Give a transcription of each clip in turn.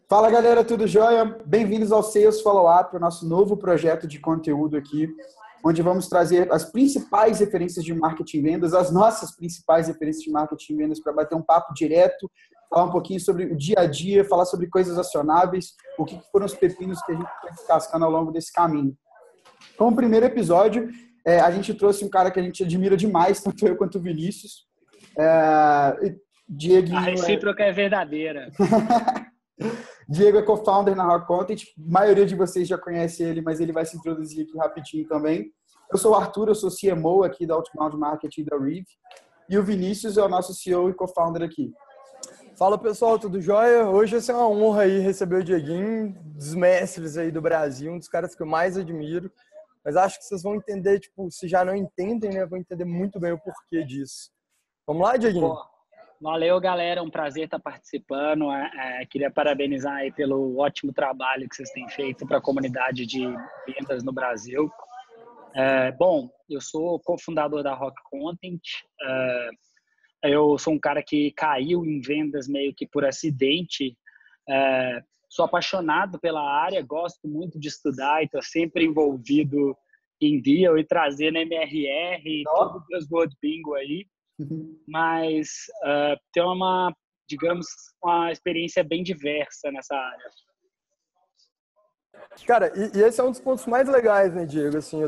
Fala galera, tudo jóia? Bem-vindos ao Sales Follow-up, o nosso novo projeto de conteúdo aqui, onde vamos trazer as principais referências de marketing e vendas, as nossas principais referências de marketing e vendas para bater um papo direto, falar um pouquinho sobre o dia a dia, falar sobre coisas acionáveis, o que foram os pepinos que a gente foi descascando ao longo desse caminho. Como primeiro episódio, a gente trouxe um cara que a gente admira demais, tanto eu quanto o Vinícius. A Dieguinho recíproca é verdadeira. Diego é co-founder na Rock Content. A maioria de vocês já conhece ele, mas ele vai se introduzir aqui rapidinho também. Eu sou o Arthur, eu sou CMO aqui da Outbound Marketing da Reeve. E o Vinícius é o nosso CEO e co-founder aqui. Fala pessoal, tudo jóia? Hoje vai ser uma honra aí receber o Dieguinho, dos mestres aí do Brasil, um dos caras que eu mais admiro. Mas acho que vocês vão entender, se já não entendem, né, vão entender muito bem o porquê disso. Vamos lá, Dieguinho? Pô, valeu, galera. Um prazer estar participando. Queria parabenizar aí pelo ótimo trabalho que vocês têm feito para a comunidade de vendas no Brasil. Bom, eu sou cofundador da Rock Content. Eu sou um cara que caiu em vendas meio que por acidente. Sou apaixonado pela área, gosto muito de estudar e estou sempre envolvido em deal e trazendo MRR, todo o buzzword bingo aí. Mas tem digamos, uma experiência bem diversa nessa área. Cara, e esse é um dos pontos mais legais, né, Diego? Assim,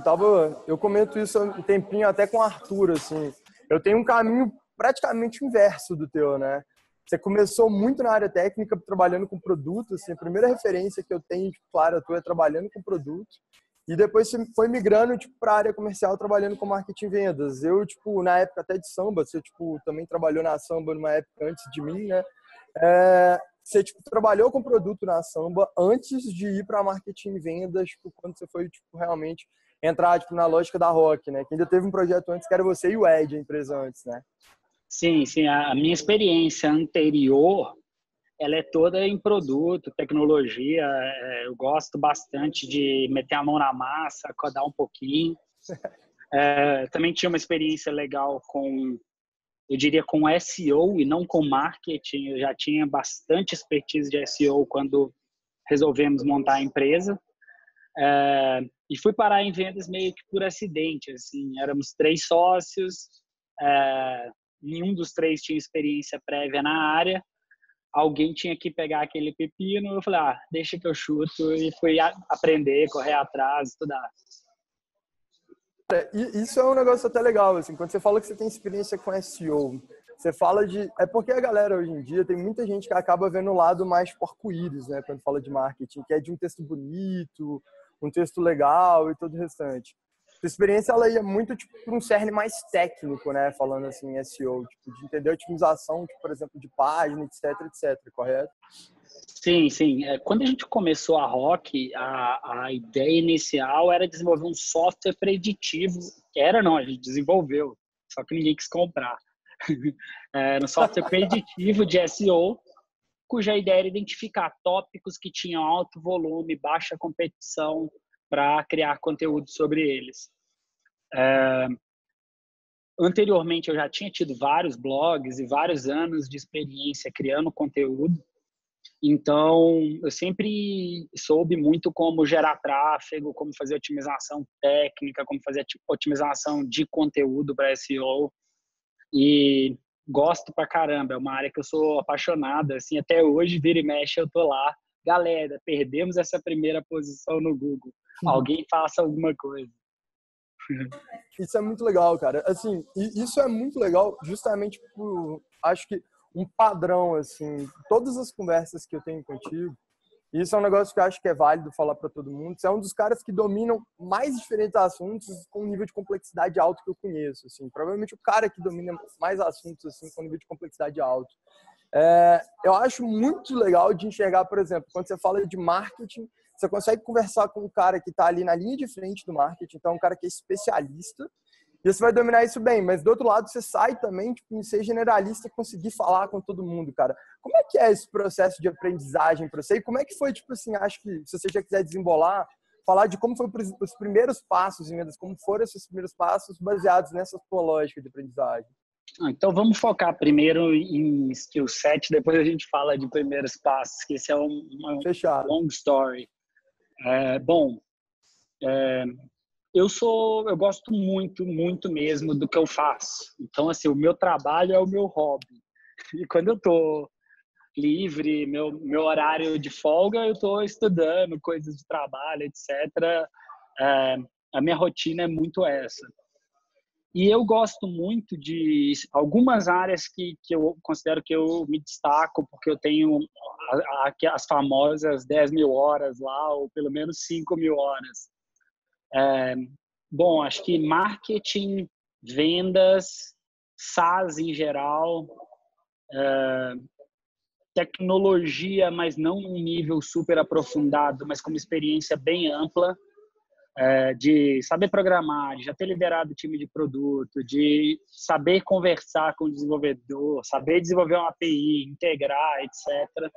eu comento isso há um tempinho até com o Arthur, assim. Eu tenho um caminho praticamente inverso do teu, né? Você começou muito na área técnica, trabalhando com produto, assim, a primeira referência que eu tenho, claro, a tua é trabalhando com produto. E depois você foi migrando, para a área comercial, trabalhando com marketing e vendas. Eu, na época até de samba, você, também trabalhou na samba numa época antes de mim, né? Você, trabalhou com produto na samba antes de ir para marketing e vendas, quando você foi, realmente entrar, na lógica da Rock, né? Que ainda teve um projeto antes, que era você e o Ed, a empresa antes, né? Sim. A minha experiência anterior, ela é toda em produto, tecnologia. Eu gosto bastante de meter a mão na massa, codar um pouquinho. Também tinha uma experiência legal eu diria, com SEO e não com marketing. Eu já tinha bastante expertise de SEO quando resolvemos montar a empresa. E fui parar em vendas meio que por acidente. Assim, éramos 3 sócios, nenhum dos 3 tinha experiência prévia na área. Alguém tinha que pegar aquele pepino. Eu falei, deixa que eu chuto. E fui aprender, correr atrás, estudar. E isso é um negócio até legal, assim, quando você fala que você tem experiência com SEO, você fala de... É porque a galera hoje em dia tem muita gente que acaba vendo o lado mais arco-íris, né, quando fala de marketing, que é de um texto bonito, um texto legal e todo o restante. A experiência, ela ia muito, para um cerne mais técnico, né, falando assim, SEO, de entender a otimização, por exemplo, de página, etc, correto? Sim. Quando a gente começou a Rock, a ideia inicial era desenvolver um software preditivo. A gente desenvolveu, só que ninguém quis comprar. Era um software preditivo de SEO, cuja ideia era identificar tópicos que tinham alto volume, baixa competição, para criar conteúdo sobre eles. Anteriormente, eu já tinha tido vários blogs e vários anos de experiência criando conteúdo. Então, eu sempre soube muito como gerar tráfego, como fazer otimização técnica, como fazer otimização de conteúdo para SEO. E gosto pra caramba, é uma área que eu sou apaixonada. Assim, até hoje, vira e mexe, eu tô lá. Galera, perdemos essa primeira posição no Google. Alguém faça alguma coisa. Isso é muito legal, cara. Assim, isso é muito legal justamente por, acho que, um padrão, assim, todas as conversas que eu tenho contigo, isso é um negócio que eu acho que é válido falar para todo mundo. Você é um dos caras que dominam mais diferentes assuntos com um nível de complexidade alto que eu conheço, assim. Provavelmente o cara que domina mais assuntos, assim, com um nível de complexidade alto. Eu acho muito legal de enxergar, por exemplo, quando você fala de marketing, você consegue conversar com um cara que está ali na linha de frente do marketing, então um cara que é especialista, e você vai dominar isso bem, mas do outro lado você sai também, em ser generalista e conseguir falar com todo mundo, cara. Como é que é esse processo de aprendizagem para você? E como é que foi, acho que se você já quiser desembolar, falar de como foram os primeiros passos em vendas, como foram esses primeiros passos baseados nessa tua lógica de aprendizagem? Então vamos focar primeiro em skill set, depois a gente fala de primeiros passos, que esse é uma Fechado. long story. Bom, eu gosto muito mesmo do que eu faço. Então, assim, o meu trabalho é o meu hobby. E quando eu tô livre, meu horário de folga, eu tô estudando coisas de trabalho, etc. A minha rotina é muito essa. E eu gosto muito de algumas áreas que eu considero que eu me destaco, porque eu tenho as famosas 10.000 horas lá, ou pelo menos 5.000 horas. Bom, acho que marketing, vendas, SaaS em geral, tecnologia, mas não num nível super aprofundado, mas com uma experiência bem ampla, de saber programar, de já ter liderado time de produto, de saber conversar com o desenvolvedor, saber desenvolver uma API, integrar, etc.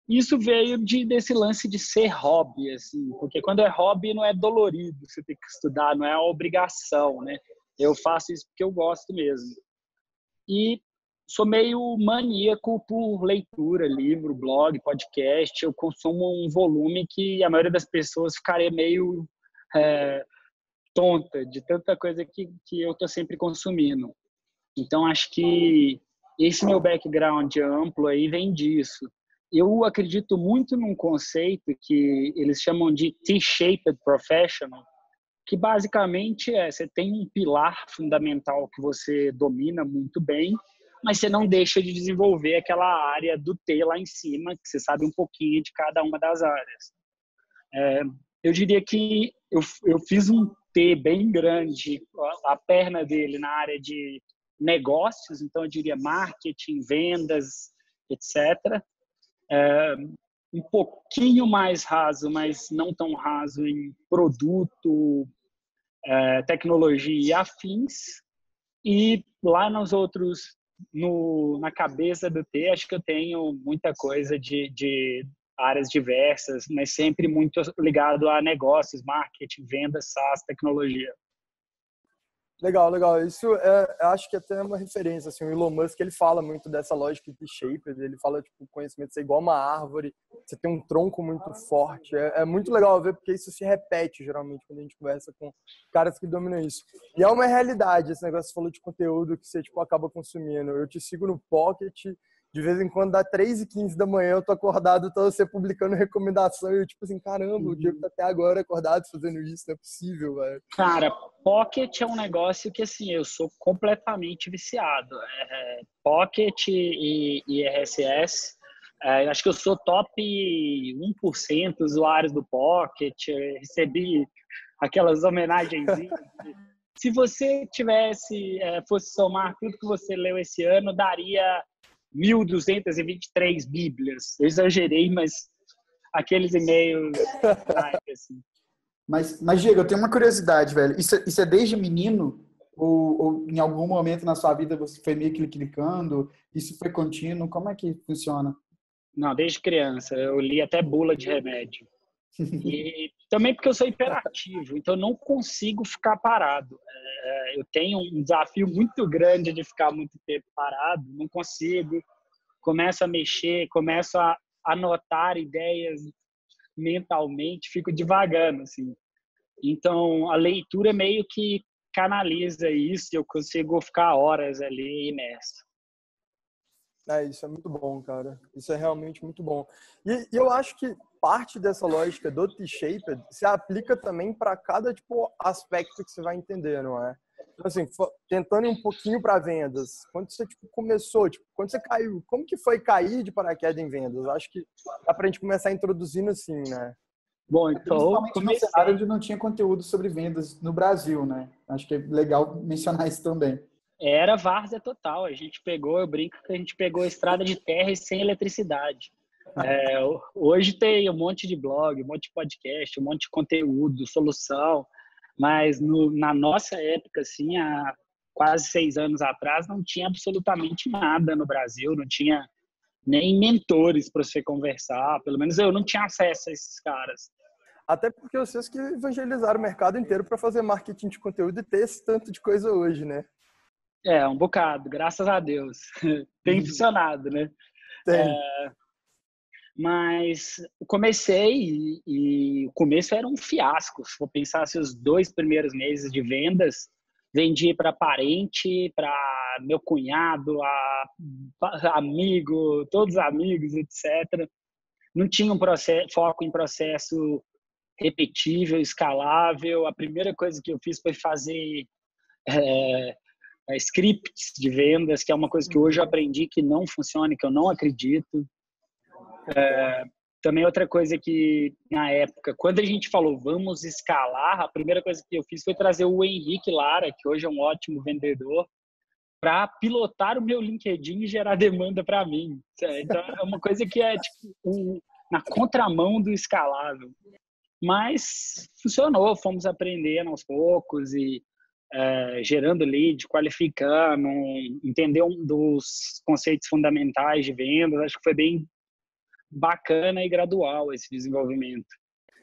Isso veio desse lance de ser hobby, assim, porque quando é hobby não é dolorido, você tem que estudar, não é uma obrigação, né? Eu faço isso porque eu gosto mesmo. E sou meio maníaco por leitura, livro, blog, podcast. Eu consumo um volume que a maioria das pessoas ficaria meio tonta de tanta coisa que eu estou sempre consumindo. Então, acho que esse meu background amplo aí vem disso. Eu acredito muito num conceito que eles chamam de T-shaped professional, que basicamente você tem um pilar fundamental que você domina muito bem, mas você não deixa de desenvolver aquela área do T lá em cima, que você sabe um pouquinho de cada uma das áreas. Eu diria que eu fiz um T bem grande, a perna dele na área de negócios, então eu diria marketing, vendas, etc. Um pouquinho mais raso, mas não tão raso em produto, tecnologia e afins. E lá nos outros, na cabeça do T, acho que eu tenho muita coisa de áreas diversas, mas sempre muito ligado a negócios, marketing, vendas, SaaS, tecnologia. Legal, legal. Isso acho que até é uma referência, assim, o Elon Musk, ele fala muito dessa lógica de shape, ele fala, tipo, o conhecimento ser igual uma árvore, você tem um tronco muito forte. É muito legal ver, porque isso se repete, geralmente, quando a gente conversa com caras que dominam isso. E é uma realidade, esse negócio que você falou de conteúdo que você, tipo, acaba consumindo. Eu te sigo no Pocket, de vez em quando dá 3h15 da manhã, eu tô acordado, tô você publicando recomendação, e eu, tipo assim, caramba, o Diego tá até agora acordado fazendo isso, não é possível, velho. Cara, Pocket é um negócio que, assim, eu sou completamente viciado. Pocket e RSS. Acho que eu sou top 1% usuários do Pocket. Recebi aquelas homenagenzinhas. Se você fosse somar tudo que você leu esse ano, daria 1.223 bíblias. Eu exagerei, mas aqueles e-mails, assim. Mas, Diego, eu tenho uma curiosidade, velho. Isso é desde menino? Ou em algum momento na sua vida você foi meio que clicando? Isso foi contínuo? Como é que funciona? Não, desde criança. Eu li até bula de remédio. E também porque eu sou hiperativo, então eu não consigo ficar parado. Eu tenho um desafio muito grande de ficar muito tempo parado, não consigo. Começo a mexer, começo a anotar ideias mentalmente, fico devagando, assim. Então, a leitura meio que canaliza isso e eu consigo ficar horas ali imerso. Isso é muito bom, cara. Isso é realmente muito bom. E eu acho que parte dessa lógica do T-shaped se aplica também para cada tipo aspecto que você vai entender, não é? Então, assim, tentando ir um pouquinho para vendas, quando você começou, quando você caiu, como que foi cair de paraquedas em vendas? Eu acho que dá para a gente começar introduzindo assim, né? Bom, então Principalmente no cenário onde não tinha conteúdo sobre vendas no Brasil, né? Acho que é legal mencionar isso também. Era várzea total. Eu brinco que a gente pegou estrada de terra e sem eletricidade. Hoje tem um monte de blog, um monte de podcast, um monte de conteúdo, solução, mas na nossa época, assim, há quase 6 anos atrás, não tinha absolutamente nada no Brasil, não tinha nem mentores para você conversar, pelo menos eu não tinha acesso a esses caras. Até porque vocês que evangelizaram o mercado inteiro para fazer marketing de conteúdo e ter esse tanto de coisa hoje, né? Um bocado, graças a Deus. Tem funcionado, né? Tem. Mas comecei e o começo era um fiasco. Se for pensar os 2 primeiros meses de vendas, vendi para parente, para meu cunhado, amigo, todos amigos, etc. Não tinha foco em processo repetível, escalável. A primeira coisa que eu fiz foi fazer scripts de vendas, que é uma coisa que hoje eu aprendi que não funciona, que eu não acredito. Também outra coisa que, na época, quando a gente falou vamos escalar, a primeira coisa que eu fiz foi trazer o Henrique Lara, que hoje é um ótimo vendedor, para pilotar o meu LinkedIn e gerar demanda para mim. Então, é uma coisa que é tipo, na contramão do escalável. Mas funcionou, fomos aprendendo aos poucos e gerando lead, qualificando, entender dos conceitos fundamentais de vendas. Acho que foi bem bacana e gradual esse desenvolvimento.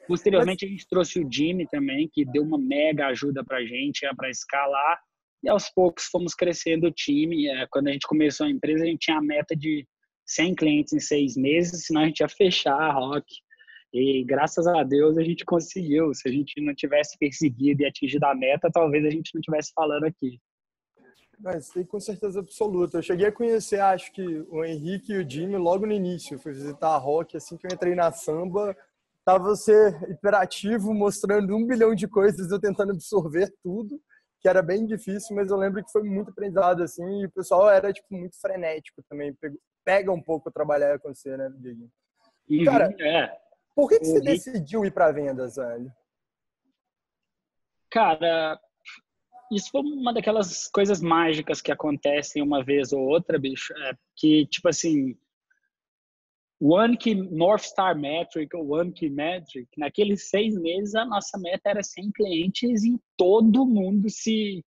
Posteriormente, a gente trouxe o Jimmy também, que deu uma mega ajuda para a gente para escalar. E aos poucos fomos crescendo o time. Quando a gente começou a empresa, a gente tinha a meta de 100 clientes em 6 meses, senão a gente ia fechar a Rock. E graças a Deus a gente conseguiu. Se a gente não tivesse perseguido e atingido a meta, talvez a gente não estivesse falando aqui. Mas tem com certeza absoluta. Eu cheguei a conhecer, acho que o Henrique e o Jimmy logo no início. Eu fui visitar a Rock assim que eu entrei na Samba. Tava você hiperativo, mostrando 1 bilhão de coisas, eu tentando absorver tudo, que era bem difícil, mas eu lembro que foi muito aprendizado, assim, e o pessoal era, tipo, muito frenético também. Pega um pouco trabalhar e acontecer, né, Diego? Cara, por que você decidiu ir para vendas, velho? Cara, isso foi uma daquelas coisas mágicas que acontecem uma vez ou outra, bicho. Que, tipo assim, North Star Metric, ou One Key Metric, naqueles 6 meses a nossa meta era 100 clientes e todo mundo se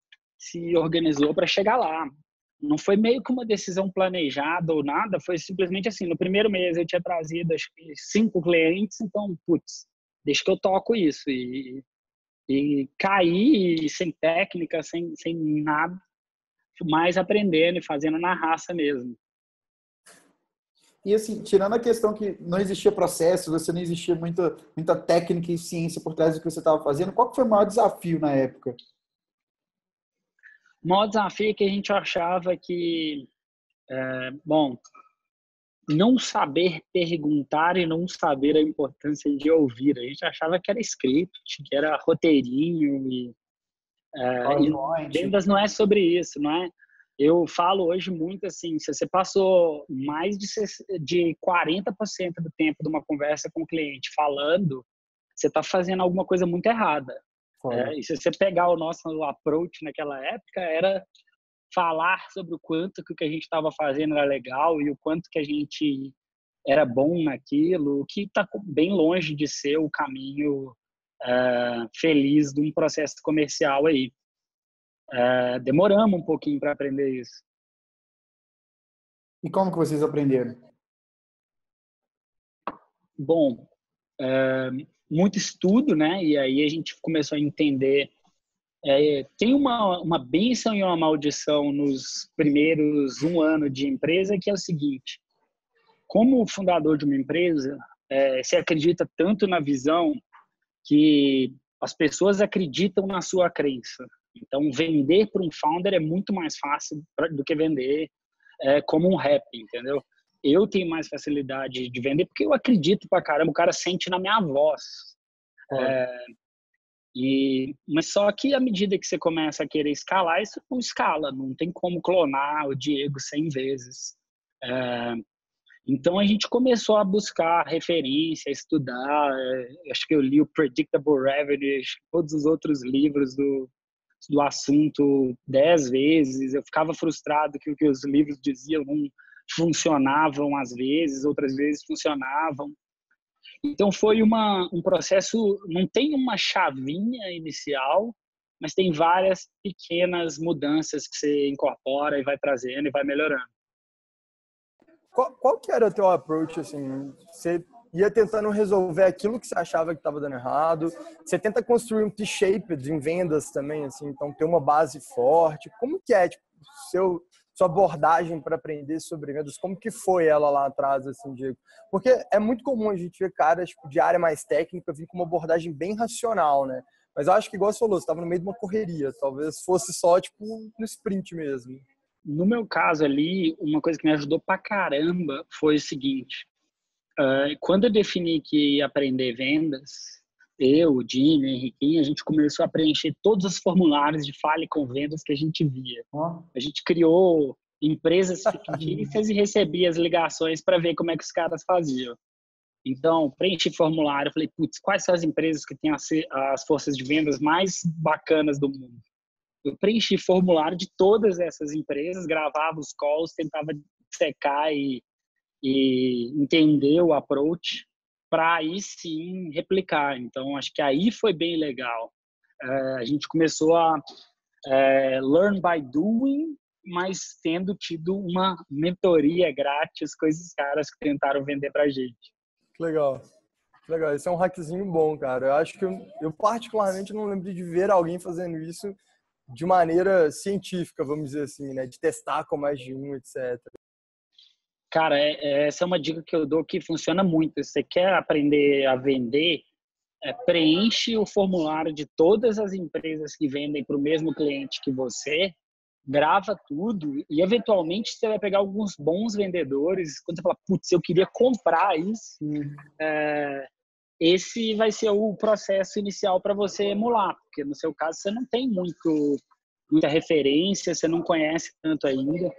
organizou para chegar lá. Não foi meio que uma decisão planejada ou nada, foi simplesmente assim, no primeiro mês eu tinha trazido acho que 5 clientes, então, putz, deixa que eu toco isso. E caí sem técnica, sem nada, mais aprendendo e fazendo na raça mesmo. E assim, tirando a questão que não existia processo, você não existia muita técnica e ciência por trás do que você estava fazendo, qual que foi o maior desafio na época? O maior desafio é que a gente achava que, não saber perguntar e não saber a importância de ouvir. A gente achava que era script, que era roteirinho e vendas não é sobre isso, não é? Eu falo hoje muito assim, se você passou mais de 40% do tempo de uma conversa com o cliente falando, você está fazendo alguma coisa muito errada. E se você pegar o nosso approach naquela época, era falar sobre o quanto que o que a gente estava fazendo era legal e o quanto que a gente era bom naquilo, que está bem longe de ser o caminho feliz de um processo comercial aí. Demoramos um pouquinho para aprender isso. E como que vocês aprenderam? Bom, muito estudo, né? E aí a gente começou a entender. Tem uma bênção e uma maldição nos primeiros 1 ano de empresa, que é o seguinte: como fundador de uma empresa, você acredita tanto na visão que as pessoas acreditam na sua crença. Então, vender para um founder é muito mais fácil do que vender como um rap, entendeu? Eu tenho mais facilidade de vender porque eu acredito pra caramba, o cara sente na minha voz. Mas só que à medida que você começa a querer escalar, isso não escala, não tem como clonar o Diego 100 vezes. Então a gente começou a buscar referência, estudar. Acho que eu li o Predictable Revenue, todos os outros livros do assunto 10 vezes. Eu ficava frustrado que o que os livros diziam não funcionavam às vezes, outras vezes funcionavam. Então foi um processo, não tem uma chavinha inicial, mas tem várias pequenas mudanças que você incorpora e vai trazendo e vai melhorando. Qual que era o teu approach, assim? Você ia tentando resolver aquilo que você achava que estava dando errado? Você tenta construir um T-shaped em vendas também, assim? Então, ter uma base forte. Como que é? Tipo, sua abordagem para aprender sobre vendas, como que foi ela lá atrás, assim, Diego? Porque é muito comum a gente ver caras tipo, de área mais técnica vir com uma abordagem bem racional, né? Mas eu acho que, igual você falou, você estava no meio de uma correria, talvez fosse só, tipo, no sprint mesmo. No meu caso ali, uma coisa que me ajudou pra caramba foi o seguinte. Quando eu defini que ia aprender vendas, eu, o Dini, o Henriquinho, a gente começou a preencher todos os formulários de Fale com Vendas que a gente via. A gente criou empresas fictícias e recebia as ligações para ver como é que os caras faziam. Então, preenchi formulário, falei, putz, quais são as empresas que têm as forças de vendas mais bacanas do mundo? Eu preenchi formulário de todas essas empresas, gravava os calls, tentava secar e entender o approach para aí sim replicar. Então, acho que aí foi bem legal. A gente começou a learn by doing, mas tendo tido uma mentoria grátis com esses caras que tentaram vender para a gente. Legal. Legal. Esse é um hackzinho bom, cara. Eu acho que eu particularmente não lembro de ver alguém fazendo isso de maneira científica, vamos dizer assim, né? De testar com mais de um, etc. Cara, essa é uma dica que eu dou que funciona muito. Se você quer aprender a vender, preenche o formulário de todas as empresas que vendem para o mesmo cliente que você, grava tudo e, eventualmente, você vai pegar alguns bons vendedores. Quando você fala, putz, eu queria comprar isso, esse vai ser o processo inicial para você emular, porque no seu caso você não tem muita referência, você não conhece tanto ainda.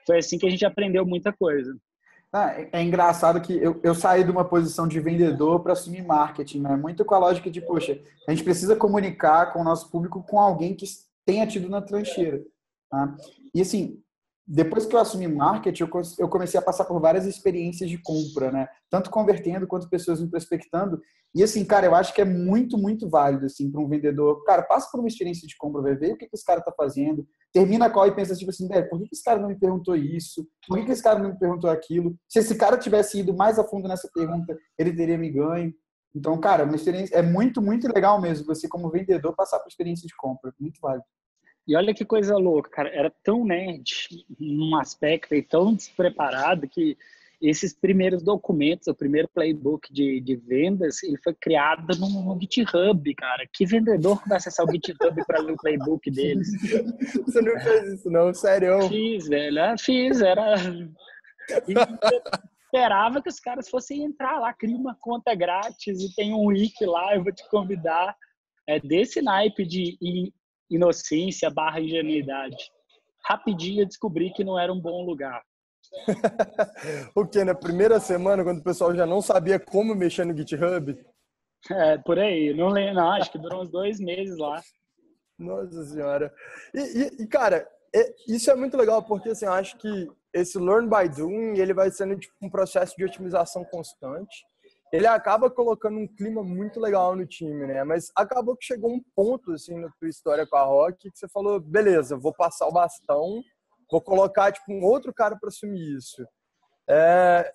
Foi assim que a gente aprendeu muita coisa. É engraçado que eu saí de uma posição de vendedor para assumir marketing, né? Muito com a lógica de, poxa, a gente precisa comunicar com o nosso público com alguém que tenha tido na trincheira. Tá? E assim, depois que eu assumi marketing, eu comecei a passar por várias experiências de compra, né? Tanto convertendo quanto pessoas me prospectando. E assim, cara, eu acho que é muito, muito válido assim para um vendedor. Cara, passa por uma experiência de compra, vai ver o que esse cara tá fazendo. Termina a call e pensa tipo assim, velho, por que esse cara não me perguntou isso? Por que esse cara não me perguntou aquilo? Se esse cara tivesse ido mais a fundo nessa pergunta, ele teria me ganho. Então, cara, uma experiência é muito, muito legal mesmo você como vendedor passar por experiência de compra, muito válido. E olha que coisa louca, cara. Era tão nerd num aspecto e tão despreparado que esses primeiros documentos, o primeiro playbook de vendas, ele foi criado no GitHub, cara. Que vendedor que vai acessar o GitHub para ler o playbook deles? Você não fez isso, não? Sério? Fiz, velho. Fiz, era... E esperava que os caras fossem entrar lá, cria uma conta grátis e tem um wiki lá, eu vou te convidar. É desse naipe de inocência / ingenuidade. Rapidinho eu descobri que não era um bom lugar. O quê? Na primeira semana, quando o pessoal já não sabia como mexer no GitHub? Por aí. Não lembro, não, acho que durou uns 2 meses lá. Nossa Senhora. E cara, isso é muito legal, porque assim, eu acho que esse learn by doing, ele vai sendo tipo, um processo de otimização constante. Ele acaba colocando um clima muito legal no time, né? Mas acabou que chegou um ponto, assim, na tua história com a Rock, que você falou, beleza, vou passar o bastão, vou colocar, tipo, um outro cara para assumir isso.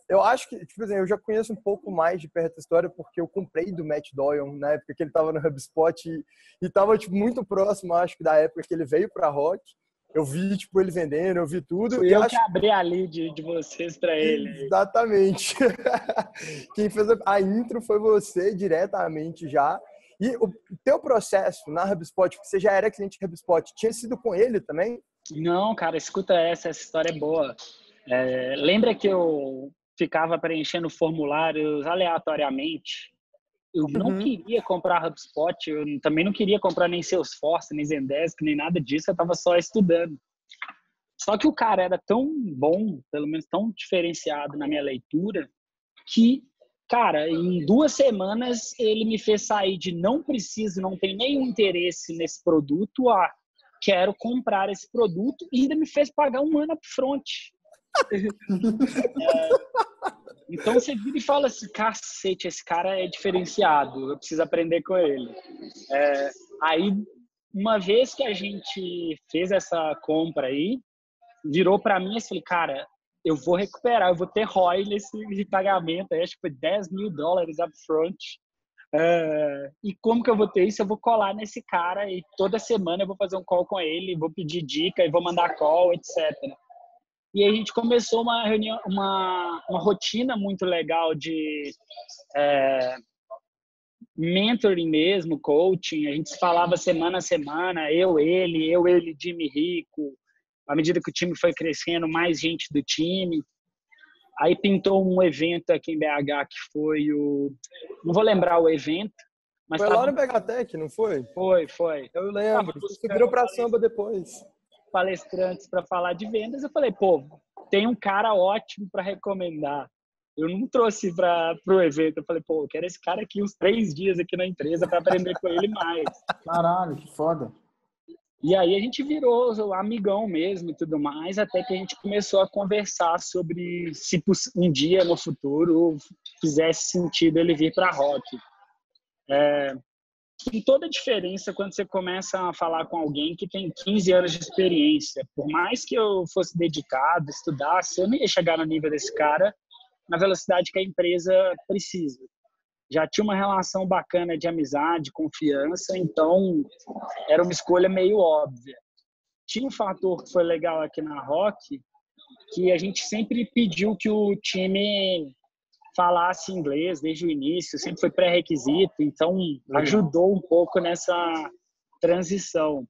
Eu acho que, tipo assim, eu já conheço um pouco mais de perto da história, porque eu comprei do Matt Doyle na época que ele estava no HubSpot e tava, tipo, muito próximo, acho que, da época que ele veio para a Rock. Eu vi, tipo, ele vendendo, eu vi tudo. Fui eu que abri a lead de vocês para ele. Exatamente. Quem fez a intro foi você diretamente já. E o teu processo na HubSpot, porque você já era cliente de HubSpot, tinha sido com ele também? Não, cara, escuta essa história é boa. Lembra que eu ficava preenchendo formulários aleatoriamente? Eu não queria comprar HubSpot, eu também não queria comprar nem Salesforce, nem Zendesk, nem nada disso, eu estava só estudando. Só que o cara era tão bom, pelo menos tão diferenciado na minha leitura, que, cara, em 2 semanas ele me fez sair de não preciso, não tenho nenhum interesse nesse produto a quero comprar esse produto e ainda me fez pagar 1 ano upfront. Então você vira e fala assim, cacete, esse cara é diferenciado, eu preciso aprender com ele. Aí, uma vez que a gente fez essa compra aí, virou para mim e falei, cara, eu vou recuperar, eu vou ter ROI nesse pagamento, aí, acho que foi $10 mil upfront, E como que eu vou ter isso? Eu vou colar nesse cara e toda semana eu vou fazer um call com ele, vou pedir dica e vou mandar call, etc. E aí a gente começou uma reunião, uma rotina muito legal de mentoring mesmo, coaching. A gente se falava semana a semana, eu, ele, Jimmy Rico. À medida que o time foi crescendo, mais gente do time. Aí pintou um evento aqui em BH que foi o... Não vou lembrar o evento, mas... Foi lá no BHTech, não foi? Foi. Eu lembro. Você virou pra samba depois. Palestrantes para falar de vendas. Eu falei, pô, tem um cara ótimo para recomendar. Eu não trouxe para o evento. Eu falei, pô, eu quero esse cara aqui uns 3 dias aqui na empresa para aprender com ele mais. Caralho, que foda. E aí a gente virou amigão mesmo e tudo mais, até que a gente começou a conversar sobre se um dia no futuro fizesse sentido ele vir para a Rock. Tem toda a diferença quando você começa a falar com alguém que tem 15 anos de experiência. Por mais que eu fosse dedicado, estudasse, eu não ia chegar no nível desse cara na velocidade que a empresa precisa. Já tinha uma relação bacana de amizade, confiança, então era uma escolha meio óbvia. Tinha um fator que foi legal aqui na Rock, que a gente sempre pediu que o time falasse inglês desde o início, sempre foi pré-requisito, então ajudou um pouco nessa transição.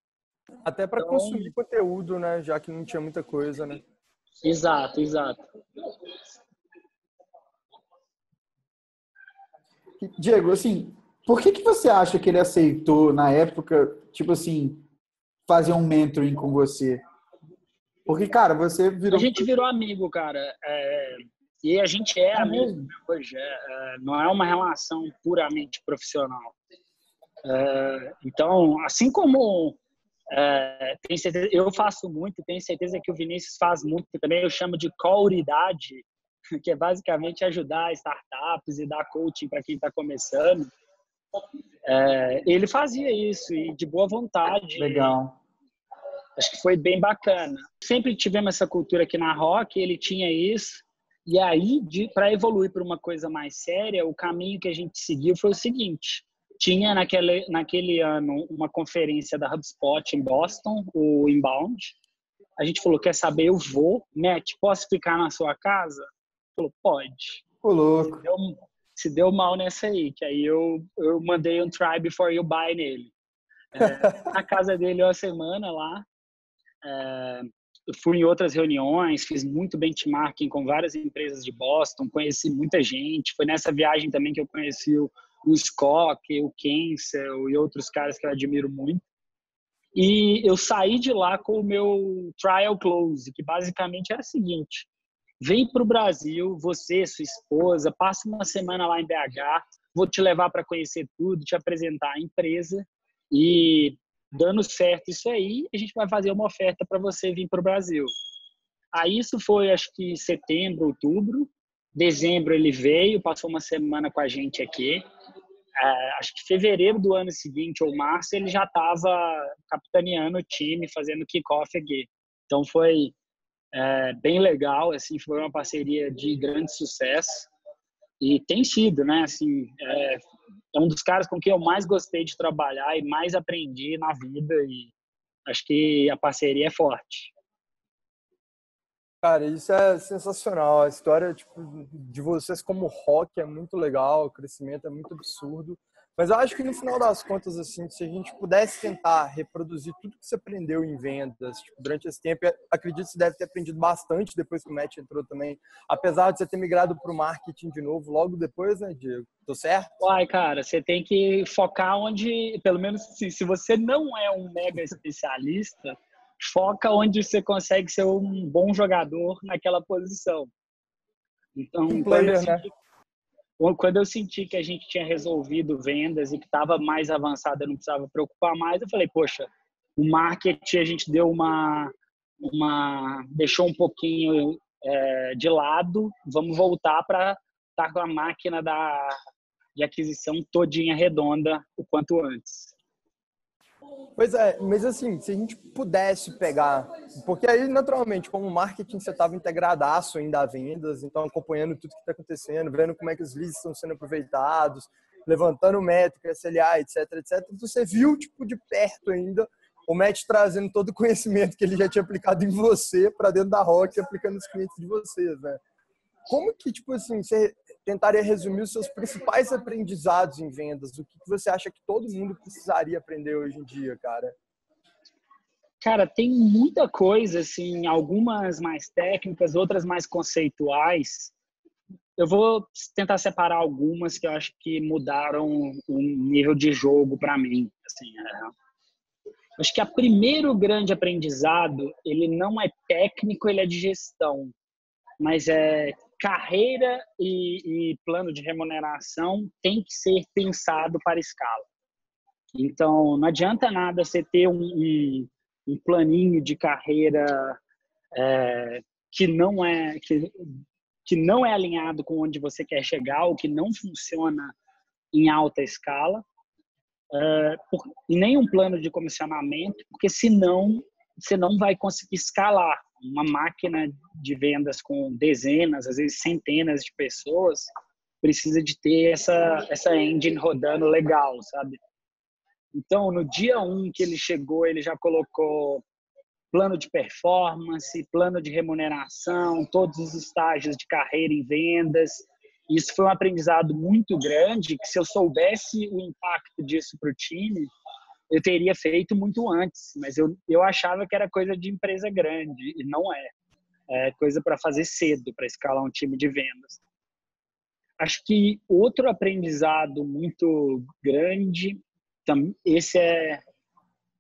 Até para consumir conteúdo, né? Já que não tinha muita coisa, né? Exato. Diego, assim, por que você acha que ele aceitou na época, tipo assim, fazer um mentoring com você? Porque, cara, você virou... A gente virou amigo, cara. E a gente é amigo mesmo? hoje. Não é uma relação puramente profissional. Então, assim como tenho certeza, eu faço muito, tenho certeza que o Vinícius faz muito também, eu chamo de coauridade, que é basicamente ajudar startups e dar coaching para quem está começando. Ele fazia isso e de boa vontade. Legal. Acho que foi bem bacana. Sempre tivemos essa cultura aqui na Rock, ele tinha isso. E aí, para evoluir para uma coisa mais séria, o caminho que a gente seguiu foi o seguinte. Tinha naquele ano uma conferência da HubSpot em Boston, o Inbound. A gente falou, quer saber, eu vou. Matt, posso ficar na sua casa? Falou, pode. Ô, louco. Se deu mal nessa aí, que aí eu mandei um try before you buy nele. Na casa dele uma semana lá. Eu fui em outras reuniões, fiz muito benchmarking com várias empresas de Boston, conheci muita gente. Foi nessa viagem também que eu conheci o Scott, o Kensel e outros caras que eu admiro muito. E eu saí de lá com o meu trial close, que basicamente era o seguinte: vem para o Brasil, você, sua esposa, passa uma semana lá em BH, vou te levar para conhecer tudo, te apresentar a empresa e, dando certo isso aí, a gente vai fazer uma oferta para você vir para o Brasil. Aí isso foi, acho que setembro, outubro. Dezembro ele veio, passou uma semana com a gente aqui. Acho que fevereiro do ano seguinte, ou março, ele já estava capitaneando o time, fazendo kickoff aqui. Então foi bem legal, assim, foi uma parceria de grande sucesso. E tem sido, né? Assim, é um dos caras com quem eu mais gostei de trabalhar e mais aprendi na vida. E acho que a parceria é forte. Cara, isso é sensacional. A história de vocês como rock é muito legal, o crescimento é muito absurdo. Mas eu acho que no final das contas, assim, se a gente pudesse tentar reproduzir tudo que você aprendeu em vendas durante esse tempo, acredito que você deve ter aprendido bastante depois que o Matt entrou também, apesar de você ter migrado para o marketing de novo logo depois, né, Diego? Tô certo? Uai, cara, você tem que focar onde, pelo menos se você não é um mega especialista, foca onde você consegue ser um bom jogador naquela posição. Então, quando eu senti que a gente tinha resolvido vendas e que estava mais avançado, eu não precisava preocupar mais, eu falei, poxa, o marketing a gente deu deixou um pouquinho de lado, vamos voltar para estar com a máquina de aquisição todinha redonda o quanto antes. Pois é, mas assim, se a gente pudesse pegar, porque aí naturalmente, como marketing você estava integradaço ainda a vendas, então acompanhando tudo que está acontecendo, vendo como é que os leads estão sendo aproveitados, levantando métrica, SLA, etc, etc. Você viu, tipo, de perto ainda o Matt trazendo todo o conhecimento que ele já tinha aplicado em você para dentro da Rocket, aplicando nos clientes de vocês, né? Como que, tipo assim, você tentaria resumir os seus principais aprendizados em vendas? O que você acha que todo mundo precisaria aprender hoje em dia, cara? Cara, tem muita coisa, assim, algumas mais técnicas, outras mais conceituais. Eu vou tentar separar algumas que eu acho que mudaram o nível de jogo para mim. Assim, acho que o primeiro grande aprendizado, ele não é técnico, ele é de gestão, mas é carreira e plano de remuneração tem que ser pensado para escala. Então, não adianta nada você ter um planinho de carreira que não é alinhado com onde você quer chegar, ou que não funciona em alta escala, e nem um plano de comissionamento, porque senão você não vai conseguir escalar. Uma máquina de vendas com dezenas, às vezes centenas de pessoas, precisa de ter essa engine rodando legal, sabe? Então, no dia 1 que ele chegou, ele já colocou plano de performance, plano de remuneração, todos os estágios de carreira em vendas. Isso foi um aprendizado muito grande, que se eu soubesse o impacto disso para o time, eu teria feito muito antes, mas eu achava que era coisa de empresa grande, e não é. É coisa para fazer cedo, para escalar um time de vendas. Acho que outro aprendizado muito grande, esse é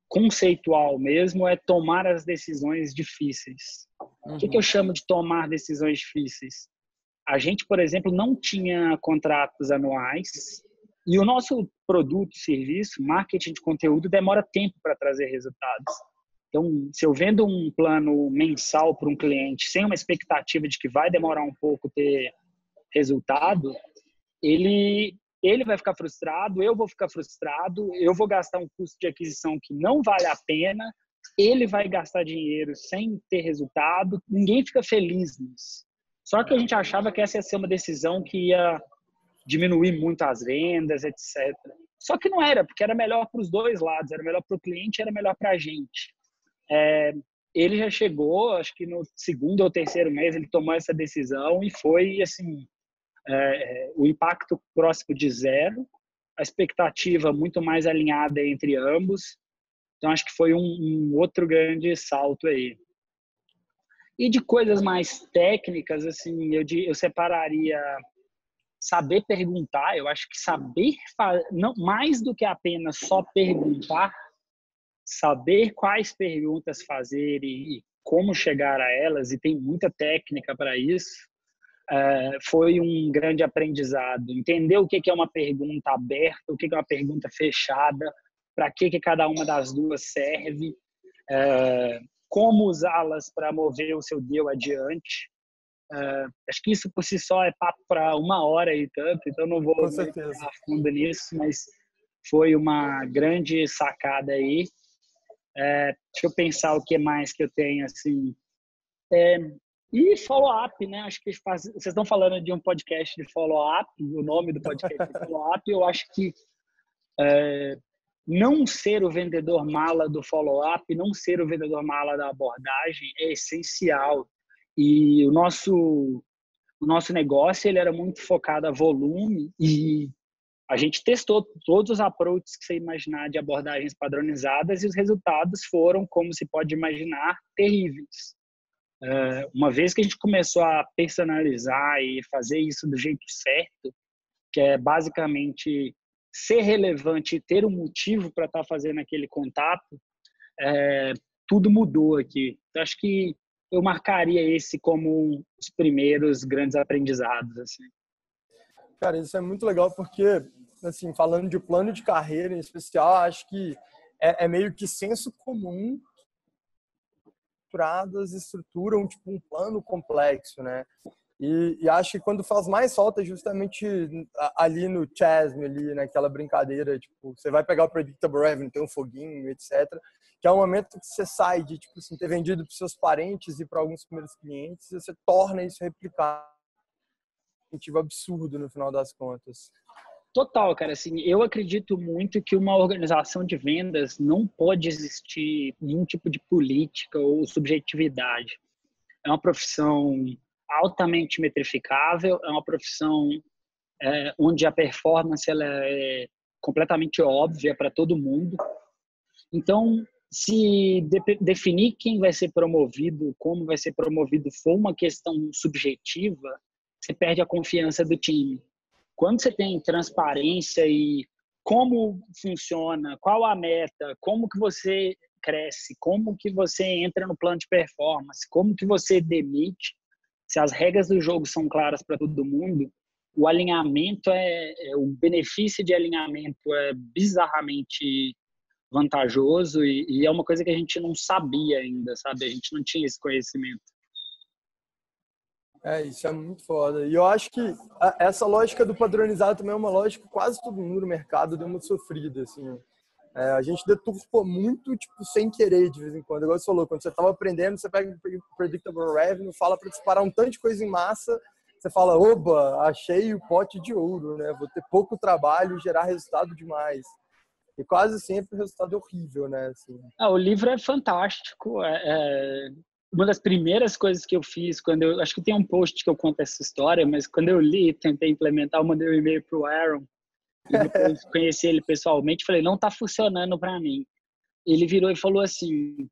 conceitual mesmo, é tomar as decisões difíceis. O que eu chamo de tomar decisões difíceis? A gente, por exemplo, não tinha contratos anuais, e o nosso produto, serviço, marketing de conteúdo, demora tempo para trazer resultados. Então, se eu vendo um plano mensal para um cliente sem uma expectativa de que vai demorar um pouco ter resultado, ele vai ficar frustrado, eu vou ficar frustrado, eu vou gastar um custo de aquisição que não vale a pena, ele vai gastar dinheiro sem ter resultado, ninguém fica feliz nisso. Só que a gente achava que essa ia ser uma decisão que ia diminuir muito as vendas, etc. Só que não era, porque era melhor para os dois lados, era melhor para o cliente, era melhor para a gente. Ele já chegou, acho que no segundo ou terceiro mês, ele tomou essa decisão e foi, assim, o impacto próximo de zero, a expectativa muito mais alinhada entre ambos. Então, acho que foi um outro grande salto aí. E de coisas mais técnicas, assim, eu separaria saber perguntar. Eu acho que saber, não, mais do que apenas só perguntar, saber quais perguntas fazer e como chegar a elas, e tem muita técnica para isso, foi um grande aprendizado. Entender o que é uma pergunta aberta, o que é uma pergunta fechada, para que cada uma das duas serve, como usá-las para mover o seu deal adiante. Acho que isso por si só é papo para 1 hora e tanto, então não vou entrar a fundo nisso, mas foi uma grande sacada aí. Deixa eu pensar o que mais que eu tenho, assim. E follow-up, né? Acho que vocês estão falando de um podcast de follow-up, o nome do podcast é follow-up. Eu acho que não ser o vendedor mala do follow-up, não ser o vendedor mala da abordagem é essencial. E o nosso negócio ele era muito focado a volume, e a gente testou todos os approaches que você imaginar de abordagens padronizadas, e os resultados foram, como se pode imaginar, terríveis. Uma vez que a gente começou a personalizar e fazer isso do jeito certo, que é basicamente ser relevante e ter um motivo para estar fazendo aquele contato, tudo mudou aqui. Então, acho que eu marcaria esse como os primeiros grandes aprendizados, assim. Cara, isso é muito legal porque, assim, falando de plano de carreira em especial, acho que é meio que senso comum estruturam tipo um plano complexo, né? E acho que quando faz mais falta justamente ali no chasm, ali naquela brincadeira, tipo, você vai pegar o predictable revenue, tem um foguinho, etc. Que é o momento que você sai de, tipo assim, ter vendido para seus parentes e para alguns primeiros clientes, e você torna isso replicável, absurdo no final das contas. Total, cara, assim, eu acredito muito que uma organização de vendas não pode existir nenhum tipo de política ou subjetividade. É uma profissão altamente metrificável, é uma profissão onde a performance ela é completamente óbvia para todo mundo. Então, se definir quem vai ser promovido, como vai ser promovido, for uma questão subjetiva, você perde a confiança do time. Quando você tem transparência e como funciona, qual a meta, como que você cresce, como que você entra no plano de performance, como que você demite, se as regras do jogo são claras para todo mundo, o alinhamento o benefício de alinhamento é bizarramente vantajoso e é uma coisa que a gente não sabia ainda, sabe? A gente não tinha esse conhecimento. Isso é muito foda. E eu acho que essa lógica do padronizado também é uma lógica que quase todo mundo no mercado deu uma sofrida, assim. A gente deturpa muito, tipo, sem querer, de vez em quando. Igual você falou, quando você estava aprendendo, você pega o Predictable Revenue, fala para disparar um tanto de coisa em massa, você fala, oba, achei o pote de ouro, né? Vou ter pouco trabalho e gerar resultado demais. E quase sempre o resultado é horrível, né? Assim. O livro é fantástico. Uma das primeiras coisas que eu fiz, acho que tem um post que eu conto essa história, mas quando eu li, tentei implementar, eu mandei um e-mail para o Aaron, e depois conheci ele pessoalmente, falei, não está funcionando para mim. Ele virou e falou assim,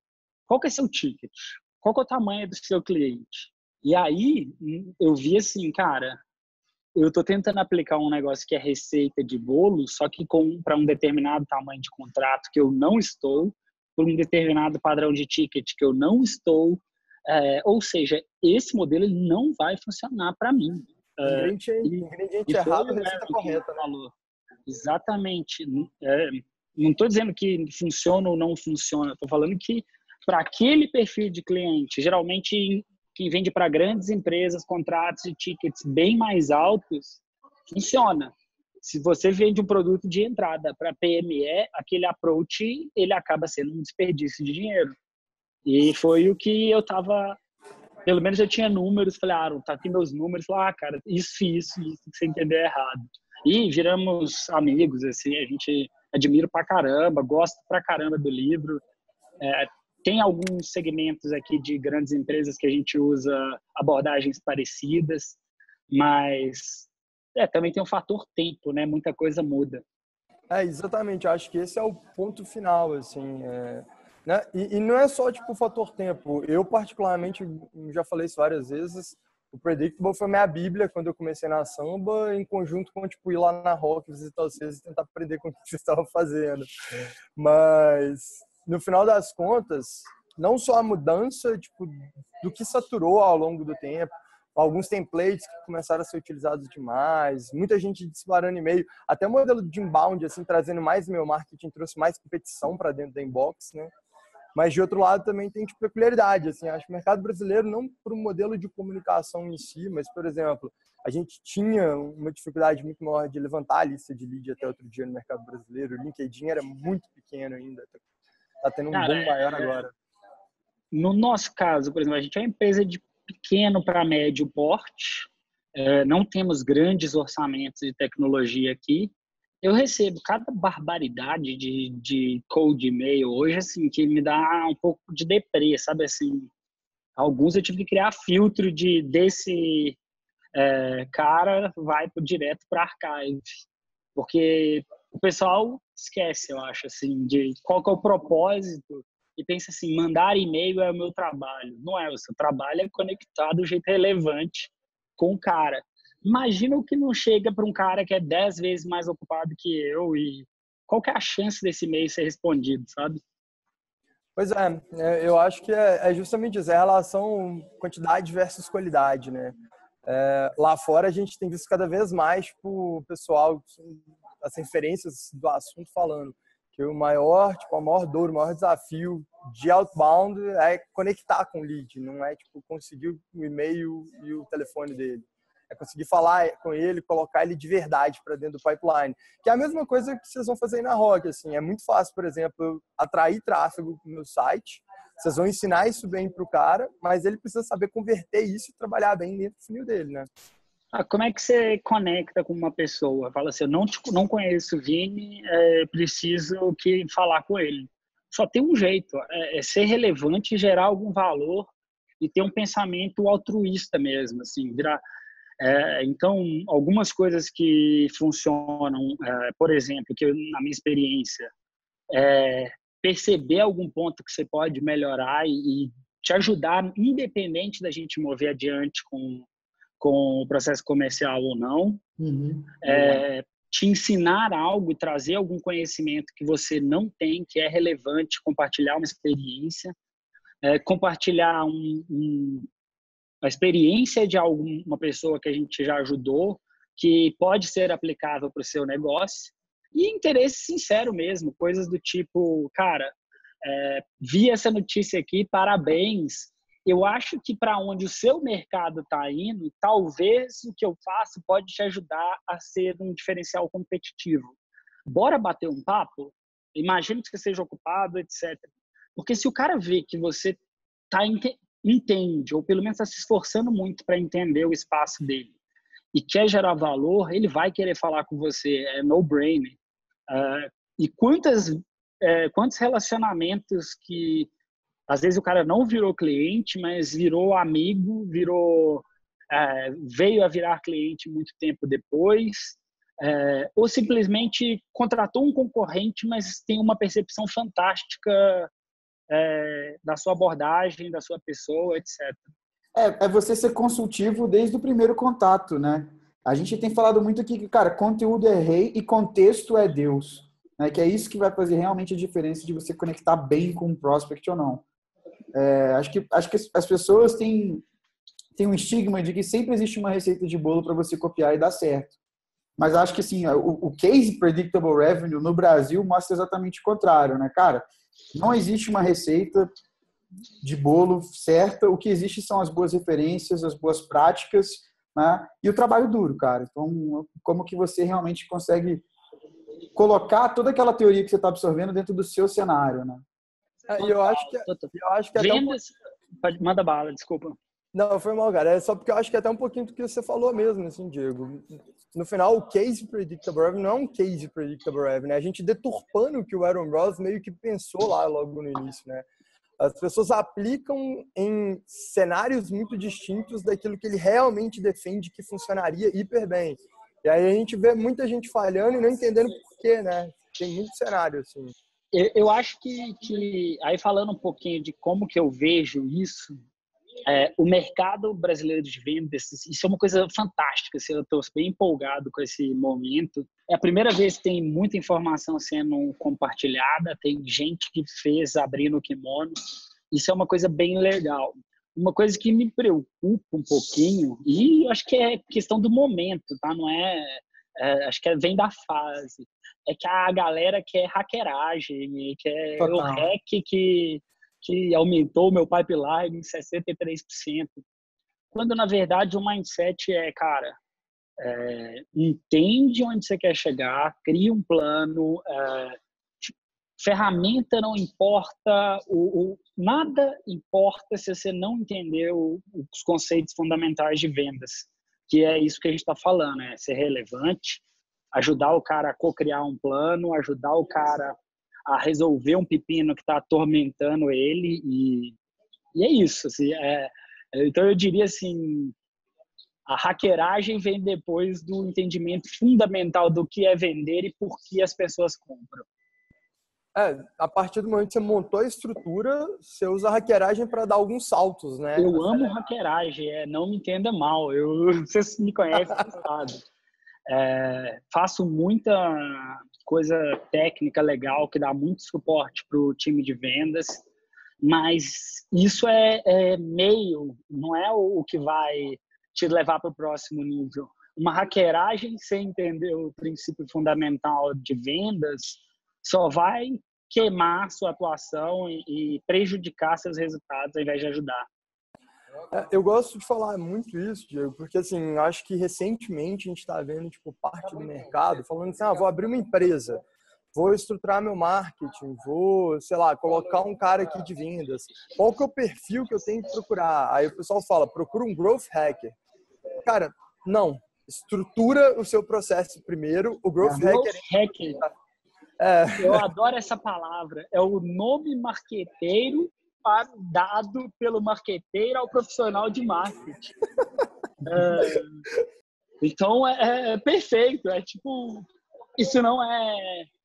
qual que é seu ticket? Qual que é o tamanho do seu cliente? E aí, eu vi assim, cara, eu estou tentando aplicar um negócio que é receita de bolo, só que para um determinado tamanho de contrato que eu não estou, por um determinado padrão de ticket que eu não estou. Ou seja, esse modelo ele não vai funcionar para mim. Ingrediente errado, receita correta, né? Falou. Exatamente. Não estou dizendo que funciona ou não funciona, estou falando que para aquele perfil de cliente, geralmente quem vende para grandes empresas, contratos e tickets bem mais altos, funciona. Se você vende um produto de entrada para PME, aquele approach ele acaba sendo um desperdício de dinheiro. E foi o que eu estava... Pelo menos eu tinha números, falei, tá aqui meus números. Falei, cara, isso que você entendeu errado. E viramos amigos, assim, a gente admira pra caramba, gosta pra caramba do livro. Tem alguns segmentos aqui de grandes empresas que a gente usa abordagens parecidas, mas também tem o fator tempo, né? Muita coisa muda. Exatamente. Acho que esse é o ponto final, assim. Né? E não é só tipo o fator tempo. Eu, particularmente, já falei isso várias vezes, o Predictable foi minha bíblia quando eu comecei na samba, em conjunto com tipo, ir lá na Rock, visitar vocês e tentar aprender com o que vocês estavam fazendo. Mas, no final das contas, não só a mudança tipo, do que saturou ao longo do tempo, alguns templates que começaram a ser utilizados demais, muita gente disparando e-mail, até o modelo de inbound, assim, trazendo mais e-mail marketing, trouxe mais competição para dentro da inbox, né? Mas, de outro lado, também tem tipo, peculiaridade. Assim, acho que o mercado brasileiro, não por um modelo de comunicação em si, mas, por exemplo, a gente tinha uma dificuldade muito maior de levantar a lista de lead até outro dia no mercado brasileiro. O LinkedIn era muito pequeno ainda. Está tendo um boom maior agora. No nosso caso, por exemplo, a gente é uma empresa de pequeno para médio porte. Não temos grandes orçamentos de tecnologia aqui. Eu recebo cada barbaridade de cold e-mail hoje, assim, que me dá um pouco de deprê, sabe? Assim, alguns eu tive que criar filtro desse cara vai direto para archive, porque o pessoal esquece, eu acho, assim, de qual que é o propósito e pensa assim, mandar e-mail é o meu trabalho. Não é, o seu trabalho é conectar do jeito relevante com o cara. Imagina o que não chega para um cara que é 10 vezes mais ocupado que eu e qual que é a chance desse e-mail ser respondido, sabe? Pois eu acho que é justamente isso, é a relação quantidade versus qualidade, né? Lá fora a gente tem visto cada vez mais tipo, o pessoal, as referências do assunto falando que a maior dor, o maior desafio de outbound é conectar com o lead, não é tipo conseguir o e-mail e o telefone dele. É conseguir falar com ele, colocar ele de verdade para dentro do pipeline. Que é a mesma coisa que vocês vão fazer aí na Rock. Assim, é muito fácil, por exemplo, atrair tráfego no site. Vocês vão ensinar isso bem para o cara, mas ele precisa saber converter isso e trabalhar bem dentro do funil dele, né? Como é que você conecta com uma pessoa? Fala assim, eu não conheço o Vini, preciso falar com ele. Só tem um jeito, é ser relevante e gerar algum valor e ter um pensamento altruísta mesmo, assim, virar. Então, algumas coisas que funcionam, por exemplo, que na minha experiência, perceber algum ponto que você pode melhorar e te ajudar, independente da gente mover adiante com o processo comercial ou não, te ensinar algo e trazer algum conhecimento que você não tem, que é relevante, compartilhar uma experiência, compartilhar a experiência de uma pessoa que a gente já ajudou, que pode ser aplicável para o seu negócio, e interesse sincero mesmo, coisas do tipo, cara, vi essa notícia aqui, parabéns, eu acho que para onde o seu mercado está indo, talvez o que eu faço pode te ajudar a ser um diferencial competitivo. Bora bater um papo? Imagino que você seja ocupado, etc. Porque se o cara vê que você entende, ou pelo menos está se esforçando muito para entender o espaço dele e quer gerar valor, ele vai querer falar com você, é no-brainer. E quantos relacionamentos que às vezes o cara não virou cliente, mas virou amigo, veio a virar cliente muito tempo depois, ou simplesmente contratou um concorrente, mas tem uma percepção fantástica da sua abordagem, da sua pessoa, etc. É você ser consultivo desde o primeiro contato, né? A gente tem falado muito aqui que, cara, conteúdo é rei e contexto é Deus, né? Que é isso que vai fazer realmente a diferença de você conectar bem com o prospect ou não. Acho que as pessoas têm um estigma de que sempre existe uma receita de bolo para você copiar e dar certo. Mas acho que assim, o case Predictable Revenue no Brasil mostra exatamente o contrário, né, cara? Não existe uma receita de bolo certa, o que existe são as boas referências, as boas práticas, né? E o trabalho duro, cara. Então, como que você realmente consegue colocar toda aquela teoria que você está absorvendo dentro do seu cenário, né? E eu acho que vendas, manda bala, desculpa. Não, foi mal, cara. É só porque eu acho que é até um pouquinho do que você falou mesmo, assim, Diego. No final, o case Predictable Revenue não é um case Predictable Revenue, né? A gente deturpando o que o Aaron Ross meio que pensou lá logo no início, né? As pessoas aplicam em cenários muito distintos daquilo que ele realmente defende que funcionaria hiper bem. E aí a gente vê muita gente falhando e não entendendo por quê, né? Tem muito cenário, assim. Eu acho que aí falando um pouquinho de como que eu vejo isso, o mercado brasileiro de vendas, isso é uma coisa fantástica, assim, eu estou bem empolgado com esse momento. É a primeira vez que tem muita informação sendo compartilhada, tem gente que fez abrindo o kimono, isso é uma coisa bem legal. Uma coisa que me preocupa um pouquinho, e eu acho que é questão do momento, tá? Não acho que vem da fase, é que a galera quer hackeragem, quer o hack que aumentou o meu pipeline em 63%. Quando, na verdade, o mindset cara, entende onde você quer chegar, cria um plano, ferramenta não importa, nada importa se você não entender os conceitos fundamentais de vendas, que é isso que a gente está falando, ser relevante, ajudar o cara a co-criar um plano, ajudar o cara a resolver um pepino que está atormentando ele e é isso. Assim, então eu diria assim, a hackeragem vem depois do entendimento fundamental do que é vender e por que as pessoas compram. A partir do momento que você montou a estrutura, você usa a hackeragem para dar alguns saltos, né? Eu amo hackeragem, não me entenda mal. Vocês me conhecem, você sabe. Faço muita coisa técnica legal que dá muito suporte para o time de vendas, mas isso é meio, não é o que vai te levar para o próximo nível. Uma hackeragem sem entender o princípio fundamental de vendas só vai queimar sua atuação e prejudicar seus resultados ao invés de ajudar. Eu gosto de falar muito isso, Diego, porque assim, acho que recentemente a gente está vendo parte do mercado falando assim, vou abrir uma empresa, vou estruturar meu marketing, vou, sei lá, colocar um cara aqui de vendas. Qual que é o perfil que eu tenho que procurar? Aí o pessoal fala, procura um growth hacker. Cara, Não. Estrutura o seu processo primeiro. O Growth Hacker. Eu adoro essa palavra. É o nome marqueteiro dado pelo marqueteiro ao profissional de marketing. Então, é perfeito. É tipo, isso não é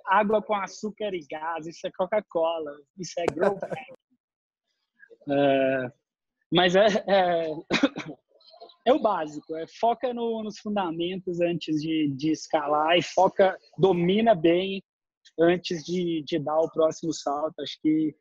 água com açúcar e gás, isso é Coca-Cola, isso é Growth Hack. Mas é o básico, foca nos fundamentos antes de escalar e domina bem antes de dar o próximo salto. Acho que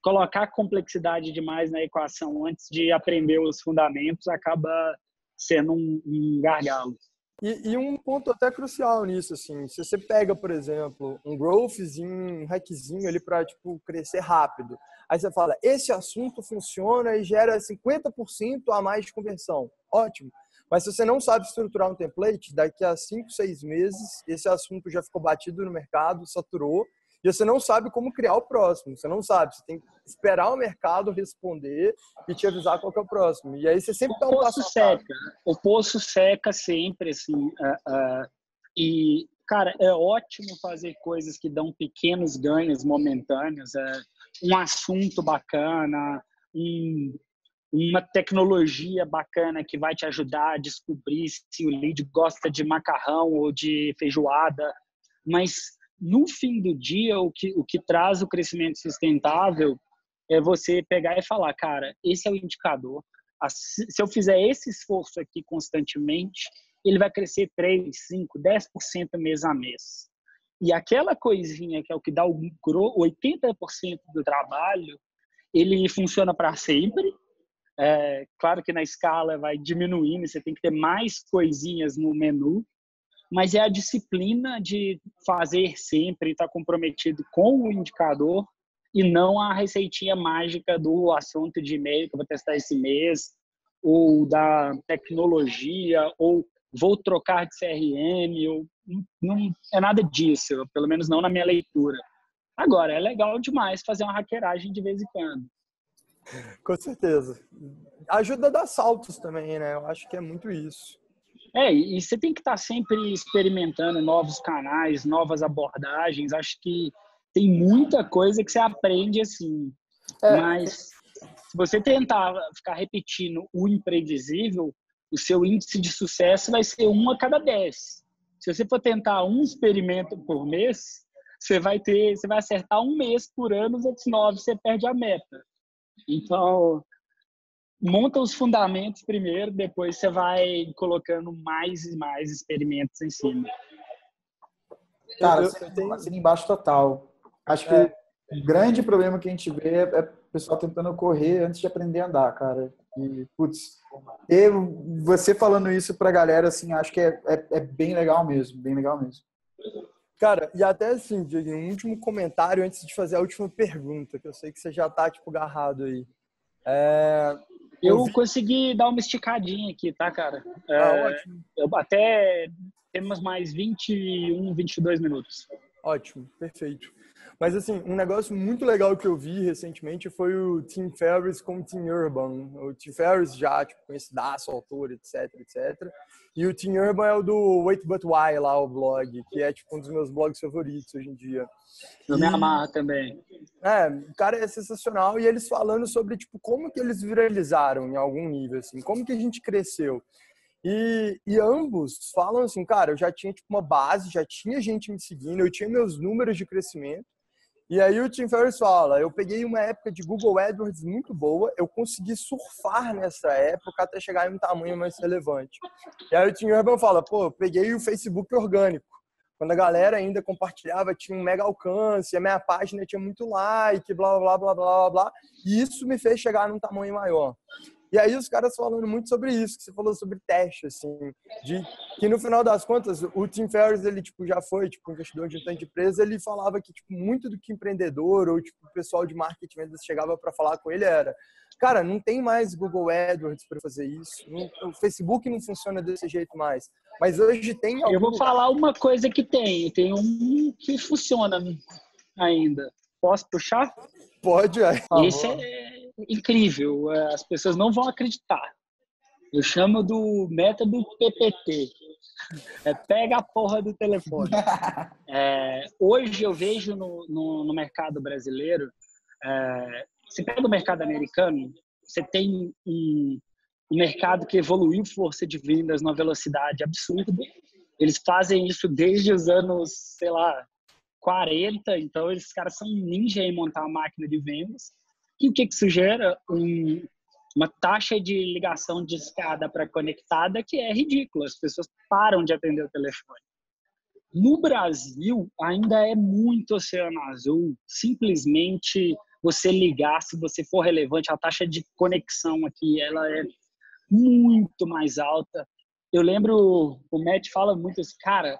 colocar complexidade demais na equação antes de aprender os fundamentos acaba sendo um gargalo. E um ponto até crucial nisso, assim, se você pega, por exemplo, um growthzinho, um hackzinho ali para tipo, crescer rápido, aí você fala, esse assunto funciona e gera 50% a mais de conversão. Ótimo. Mas se você não sabe estruturar um template, daqui a 5, 6 meses, esse assunto já ficou batido no mercado, saturou, e você não sabe como criar o próximo. Você não sabe, você tem que esperar o mercado responder e te avisar qual que é o próximo. E aí você sempre dá um passo a passo. O poço seca sempre, assim. E, cara, é ótimo fazer coisas que dão pequenos ganhos momentâneos. Um assunto bacana, uma tecnologia bacana que vai te ajudar a descobrir se o lead gosta de macarrão ou de feijoada. Mas no fim do dia, o que traz o crescimento sustentável é você pegar e falar, cara, esse é o indicador. Se eu fizer esse esforço aqui constantemente, ele vai crescer 3, 5, 10% mês a mês. E aquela coisinha que é o que dá 80% do trabalho, ele funciona para sempre. Claro que na escala vai diminuindo, você tem que ter mais coisinhas no menu, mas é a disciplina de fazer sempre, estar comprometido com o indicador e não a receitinha mágica do assunto de e-mail que eu vou testar esse mês, ou da tecnologia, ou vou trocar de CRM, não é nada disso, pelo menos não na minha leitura. Agora, é legal demais fazer uma hackeragem de vez em quando. Com certeza. Ajuda a dar saltos também, né? Eu acho que é muito isso. E você tem que estar sempre experimentando novos canais, novas abordagens. Acho que tem muita coisa que você aprende assim. Mas se você tentar ficar repetindo o imprevisível, o seu índice de sucesso vai ser 1 a cada 10. Se você for tentar um experimento por mês, você vai acertar um mês por ano, os outros 9 você perde a meta. Então, monta os fundamentos primeiro, depois você vai colocando mais e mais experimentos em cima. Cara, assina embaixo total. Acho que o grande problema que a gente vê é o pessoal tentando correr antes de aprender a andar, cara. E, putz, você falando isso pra galera, assim, acho que é bem legal mesmo, bem legal mesmo. Cara, e até assim, Diego, um último comentário antes de fazer a última pergunta, que eu sei que você já tá, tipo, agarrado aí. Eu consegui dar uma esticadinha aqui, tá, cara? Ótimo. Até temos mais 21, 22 minutos. Ótimo, perfeito. Mas, assim, um negócio muito legal que eu vi recentemente foi o Tim Ferriss com o Tim Urban. O Tim Ferriss já, tipo, conhecidaço, autor, etc, etc. E o Tim Urban é o do Wait But Why, lá, o blog, que é, tipo, um dos meus blogs favoritos hoje em dia. Eu me amarro também. O cara é sensacional. E eles falando sobre, tipo, como que eles viralizaram em algum nível, assim. Como que a gente cresceu. E ambos falam assim, cara, eu já tinha, tipo, uma base, já tinha gente me seguindo, eu tinha meus números de crescimento. E aí o Tim Ferriss fala, eu peguei uma época de Google AdWords muito boa, eu consegui surfar nessa época até chegar em um tamanho mais relevante. E aí o Tim Urban fala, eu peguei o Facebook orgânico. Quando a galera ainda compartilhava, tinha um mega alcance, a minha página tinha muito like, blá, blá, blá, blá, blá, blá. E isso me fez chegar num tamanho maior. E aí os caras falando muito sobre isso, que você falou sobre teste, assim, de que no final das contas, o Tim Ferriss, ele, tipo, já foi, tipo, investidor de um tanto de empresa, ele falava que, tipo, muito do que empreendedor ou, tipo, o pessoal de marketing vendas chegava para falar com ele era, cara, não tem mais Google AdWords para fazer isso, o Facebook não funciona desse jeito mais, mas hoje tem Eu vou falar uma coisa que tem um que funciona ainda. Posso puxar? Pode, Esse é incrível, as pessoas não vão acreditar. Eu chamo do método PPT. Pega a porra do telefone. Hoje eu vejo no mercado brasileiro, você pega o mercado americano, você tem um mercado que evoluiu força de vendas numa velocidade absurda. Eles fazem isso desde os anos, sei lá, 40, então esses caras são ninja em montar uma máquina de vendas. E o que isso gera? Uma taxa de ligação de escada para conectada que é ridícula. As pessoas param de atender o telefone. No Brasil, ainda é muito oceano azul. Simplesmente você ligar, se você for relevante, a taxa de conexão aqui ela é muito mais alta. Eu lembro, o Matt fala muito assim, cara,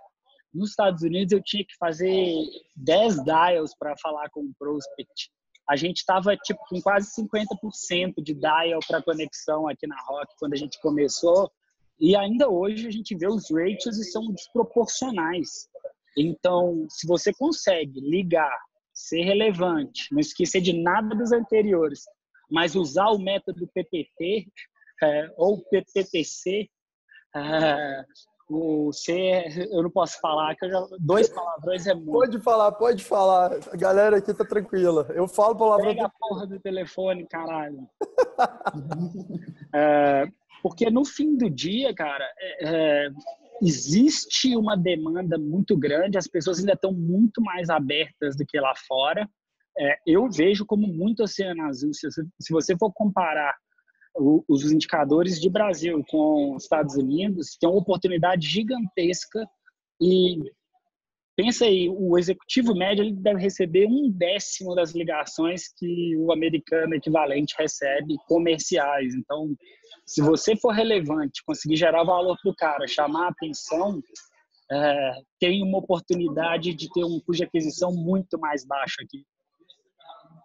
nos Estados Unidos eu tinha que fazer 10 dials para falar com o prospect. A gente estava tipo, com quase 50% de dial para conexão aqui na Rock quando a gente começou. E ainda hoje a gente vê os ratios e são desproporcionais. Então, se você consegue ligar, ser relevante, não esquecer de nada dos anteriores, mas usar o método PPT ou PPTC, eu não posso falar, que 2 palavrões é muito. Pode falar. A galera aqui tá tranquila. Eu falo palavrão. Pega a porra do telefone, caralho. Porque no fim do dia, cara, existe uma demanda muito grande, as pessoas ainda estão muito mais abertas do que lá fora. Eu vejo como muito oceano azul. Se você for comparar os indicadores de Brasil com os Estados Unidos, tem uma oportunidade gigantesca. E pensa aí, o executivo médio ele deve receber 1/10 das ligações que o americano equivalente recebe comerciais. Então, se você for relevante, conseguir gerar valor para o cara, chamar a atenção, tem uma oportunidade de ter um custo de aquisição muito mais baixo aqui.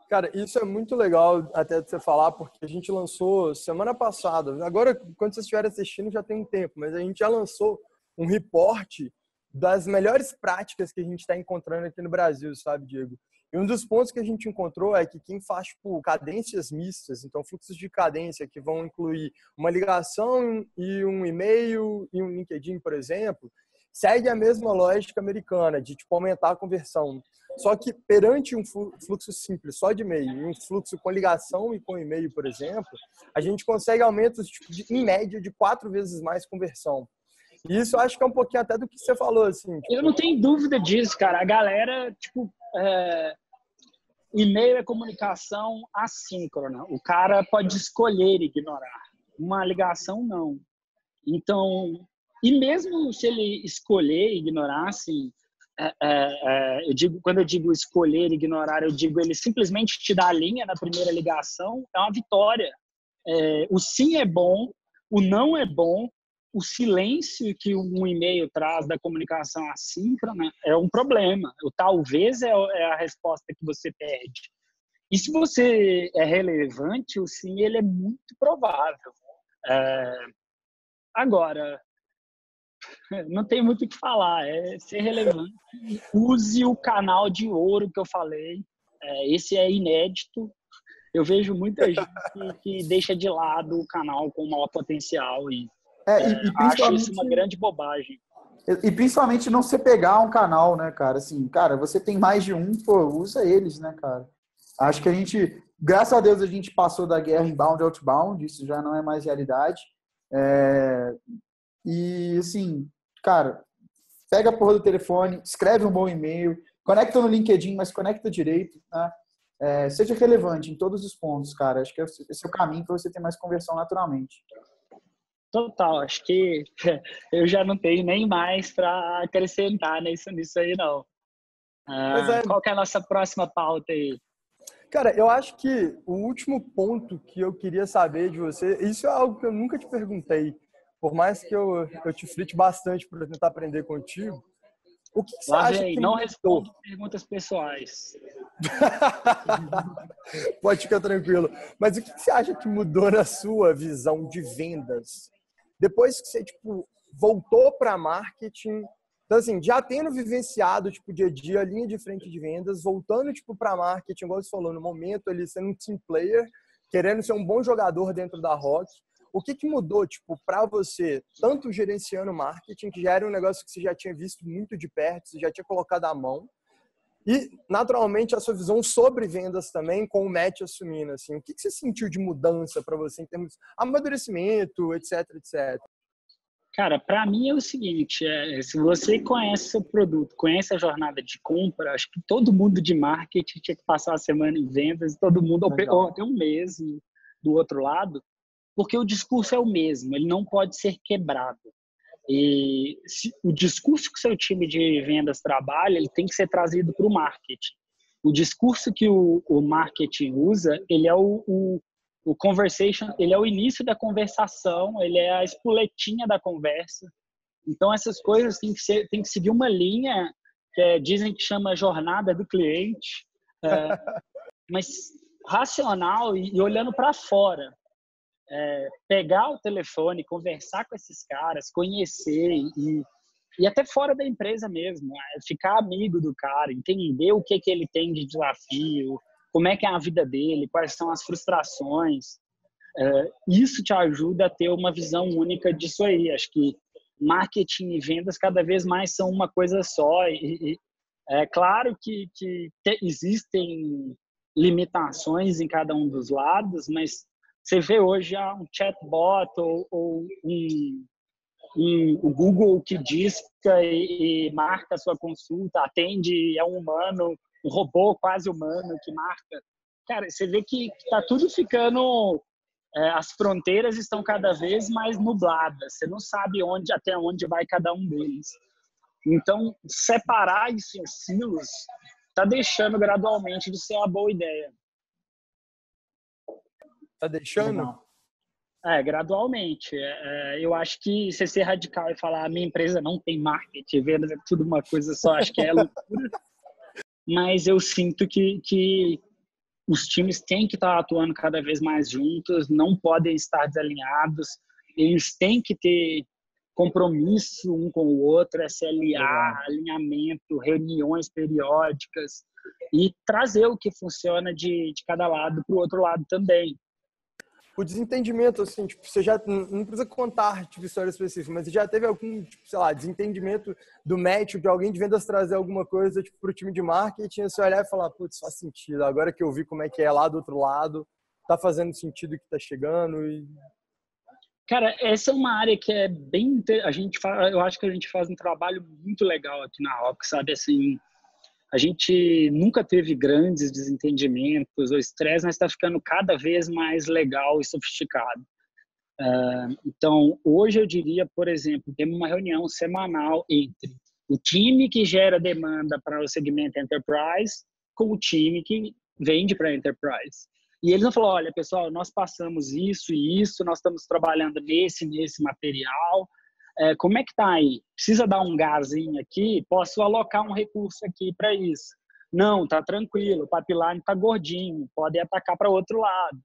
Cara, isso é muito legal até de você falar, porque a gente lançou semana passada. Agora, quando vocês estiverem assistindo, já tem um tempo, mas a gente já lançou um reporte das melhores práticas que a gente está encontrando aqui no Brasil, sabe, Diego? E um dos pontos que a gente encontrou é que quem faz tipo, cadências mistas, então fluxos de cadência que vão incluir uma ligação e um e-mail e um LinkedIn, por exemplo, segue a mesma lógica americana de tipo, aumentar a conversão. Só que perante um fluxo simples só de e-mail e um fluxo com ligação e com e-mail, por exemplo, a gente consegue aumentos tipo, em média de 4 vezes mais conversão. E isso eu acho que é um pouquinho até do que você falou, assim. Tipo... Eu não tenho dúvida disso, cara. A galera, tipo, e-mail é comunicação assíncrona. O cara pode escolher ignorar. Uma ligação, não. Então, e mesmo se ele escolher ignorar, assim, quando eu digo escolher ignorar, eu digo ele simplesmente te dá a linha na primeira ligação, é uma vitória. O sim é bom, o não é bom, o silêncio que um e-mail traz da comunicação assíncrona é um problema. O talvez é a resposta que você perde. E se você é relevante, o sim ele é muito provável. Agora, não tem muito o que falar. É ser relevante. Use o canal de ouro que eu falei. Esse é inédito. Eu vejo muita gente que deixa de lado o canal com maior potencial e acho isso uma grande bobagem. E principalmente não se pegar um canal, né, cara? Assim, cara, você tem mais de um, pô, usa eles, né, cara? Acho que a gente, graças a Deus, a gente passou da guerra inbound e outbound, isso já não é mais realidade. E, assim, cara, pega a porra do telefone, escreve um bom e-mail, conecta no LinkedIn, mas conecta direito, né? Seja relevante em todos os pontos, cara. Acho que esse é o caminho para você ter mais conversão naturalmente. Total, acho que eu já não tenho nem mais para acrescentar nisso aí, não. Qual que é a nossa próxima pauta aí? Cara, eu acho que o último ponto que eu queria saber de você, isso é algo que eu nunca te perguntei, por mais que eu te frite bastante para tentar aprender contigo. O que você acha que não respondo perguntas pessoais. Pode ficar tranquilo. Mas o que você acha que mudou na sua visão de vendas? Depois que você tipo, voltou para marketing, então assim, já tendo vivenciado tipo, dia a dia, a linha de frente de vendas, voltando tipo, para marketing, igual você falou, no momento ali sendo um team player, querendo ser um bom jogador dentro da Rock, o que mudou, tipo, para você, tanto gerenciando marketing, que já era um negócio que você já tinha visto muito de perto, você já tinha colocado a mão, e, naturalmente, a sua visão sobre vendas também, com o Matt assumindo, assim, o que você sentiu de mudança para você em termos de amadurecimento, etc, etc? Cara, para mim é o seguinte, se você conhece seu produto, conhece a jornada de compra, acho que todo mundo de marketing tinha que passar a semana em vendas, todo mundo, ou até um mês do outro lado, porque o discurso é o mesmo, ele não pode ser quebrado. E o discurso que o seu time de vendas trabalha, ele tem que ser trazido para o marketing. O discurso que o marketing usa, ele é o conversation, ele é o início da conversação, ele é a espoletinha da conversa. Então, essas coisas tem que seguir uma linha que dizem que chama jornada do cliente, mas racional e olhando para fora. Pegar o telefone, conversar com esses caras, conhecer e até fora da empresa mesmo, ficar amigo do cara, entender o que ele tem de desafio, como é que é a vida dele, quais são as frustrações. Isso te ajuda a ter uma visão única disso aí. Acho que marketing e vendas cada vez mais são uma coisa só. É claro que existem limitações em cada um dos lados, mas você vê hoje um chatbot ou o Google que disca e marca a sua consulta, atende, é um humano, um robô quase humano que marca. Cara, você vê que está tudo ficando... as fronteiras estão cada vez mais nubladas. Você não sabe até onde vai cada um deles. Então, separar isso em silos está deixando gradualmente de ser uma boa ideia. Tá deixando? Gradualmente. Eu acho que se ser radical e falar a minha empresa não tem marketing, vendas é tudo uma coisa só, acho que é loucura. Mas eu sinto que os times têm que estar atuando cada vez mais juntos, não podem estar desalinhados, eles têm que ter compromisso um com o outro, SLA, alinhamento, reuniões periódicas e trazer o que funciona de cada lado para o outro lado também. O desentendimento, assim, tipo, você já não precisa contar tipo, história específica, mas você já teve algum, tipo, sei lá, desentendimento do match, de alguém de vendas trazer alguma coisa tipo, para o time de marketing, você olhar e falar, putz, faz sentido, agora que eu vi como é que é lá do outro lado, tá fazendo sentido o que tá chegando e... Cara, essa é uma área que é bem... eu acho que a gente faz um trabalho muito legal aqui na Rock, sabe, assim... A gente nunca teve grandes desentendimentos ou estresse, mas está ficando cada vez mais legal e sofisticado. Então, hoje eu diria, por exemplo, temos uma reunião semanal entre o time que gera demanda para o segmento Enterprise com o time que vende para Enterprise. E eles vão falar, olha, pessoal, nós passamos isso e isso, nós estamos trabalhando nesse material, como é que tá aí? Precisa dar um gásinho aqui? Posso alocar um recurso aqui para isso? Não, tá tranquilo, o pipeline tá gordinho, pode atacar para outro lado.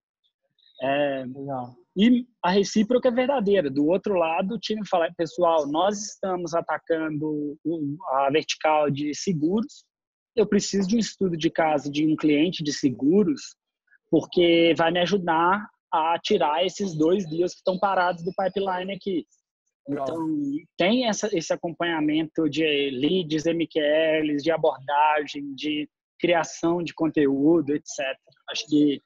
E a recíproca é verdadeira. Do outro lado, o time fala, pessoal, nós estamos atacando a vertical de seguros, eu preciso de um estudo de caso de um cliente de seguros, porque vai me ajudar a tirar esses 2 deals que estão parados do pipeline aqui. Então, tem esse acompanhamento de leads, MQLs, de abordagem, de criação de conteúdo, etc. Acho que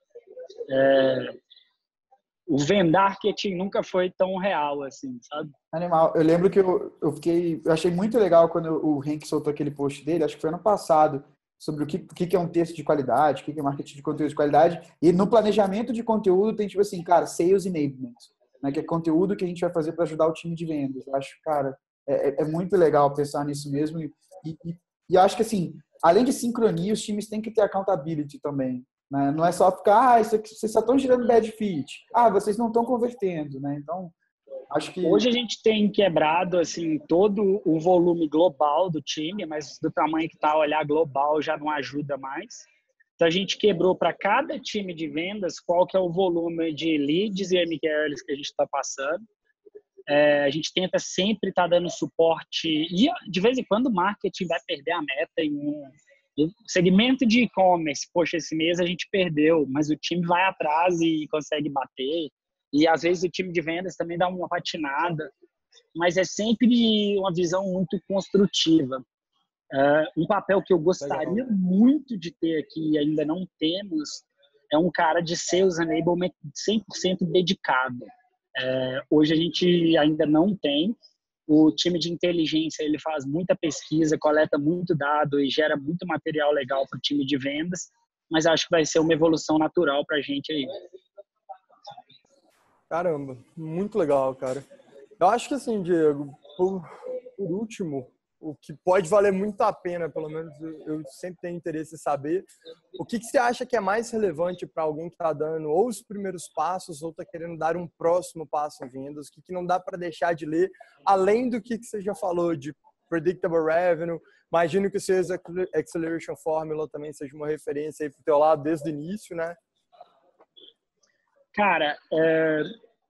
o vendarketing nunca foi tão real assim, sabe? Animal. Eu lembro que eu achei muito legal quando o Henk soltou aquele post dele, acho que foi ano passado, sobre o que é um texto de qualidade, o que é marketing de conteúdo de qualidade. E no planejamento de conteúdo tem tipo assim, cara, sales enablement, né, que é conteúdo que a gente vai fazer para ajudar o time de vendas. Eu acho, cara, é muito legal pensar nisso mesmo. E acho que assim, além de sincronia, os times têm que ter accountability também. Né? Não é só ficar, vocês só estão gerando bad fit. Vocês não estão convertendo, né? Então, acho que... Hoje a gente tem quebrado assim, todo o volume global do time, mas do tamanho que está, olhar global já não ajuda mais. Então, a gente quebrou para cada time de vendas qual que é o volume de leads e MQLs que a gente está passando. A gente tenta sempre estar dando suporte e, de vez em quando, o marketing vai perder a meta em um segmento de e-commerce. Poxa, esse mês a gente perdeu, mas o time vai atrás e consegue bater. E às vezes o time de vendas também dá uma patinada, mas é sempre uma visão muito construtiva. Um papel que eu gostaria muito de ter aqui e ainda não temos é um cara de Sales Enablement 100% dedicado. Hoje a gente ainda não tem. O time de inteligência ele faz muita pesquisa, coleta muito dado e gera muito material legal para o time de vendas, mas acho que vai ser uma evolução natural para a gente aí. Caramba, muito legal, cara. Eu acho que assim, Diego, por último, o que pode valer muito a pena, pelo menos eu sempre tenho interesse em saber, o que você acha que é mais relevante para alguém que está dando ou os primeiros passos ou está querendo dar um próximo passo em vendas, o que não dá para deixar de ler, além do que você já falou de Predictable Revenue. Imagino que o Sales Acceleration Formula também seja uma referência aí para o teu lado desde o início, né? Cara,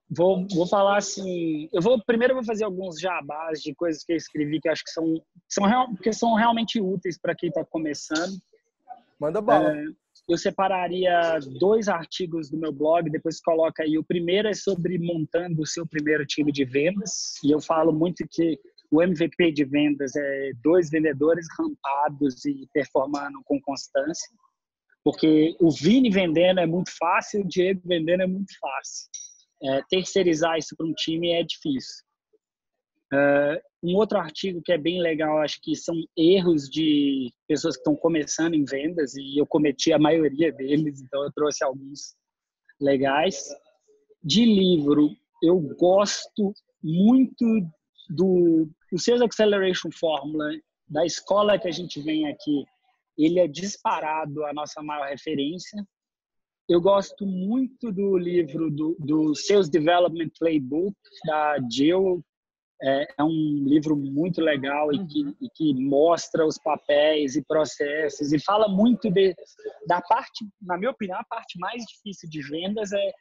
vou falar assim, primeiro eu vou fazer alguns jabás de coisas que eu escrevi que eu acho que são realmente úteis para quem está começando. Manda bala. Eu separaria 2 artigos do meu blog, depois coloca aí. O primeiro é sobre montando o seu primeiro time de vendas, e eu falo muito que o MVP de vendas é 2 vendedores rampados e performando com constância. Porque o Vini vendendo é muito fácil, o Diego vendendo é muito fácil. Terceirizar isso para um time é difícil. Um outro artigo que é bem legal, acho que são erros de pessoas que estão começando em vendas, e eu cometi a maioria deles, então eu trouxe alguns legais. De livro, eu gosto muito do Sales Acceleration Formula, da escola que a gente vem aqui. Ele é disparado a nossa maior referência. Eu gosto muito do livro do Sales Development Playbook, da Jill. É um livro muito legal e que mostra os papéis e processos e fala muito da parte, na minha opinião, a parte mais difícil de vendas é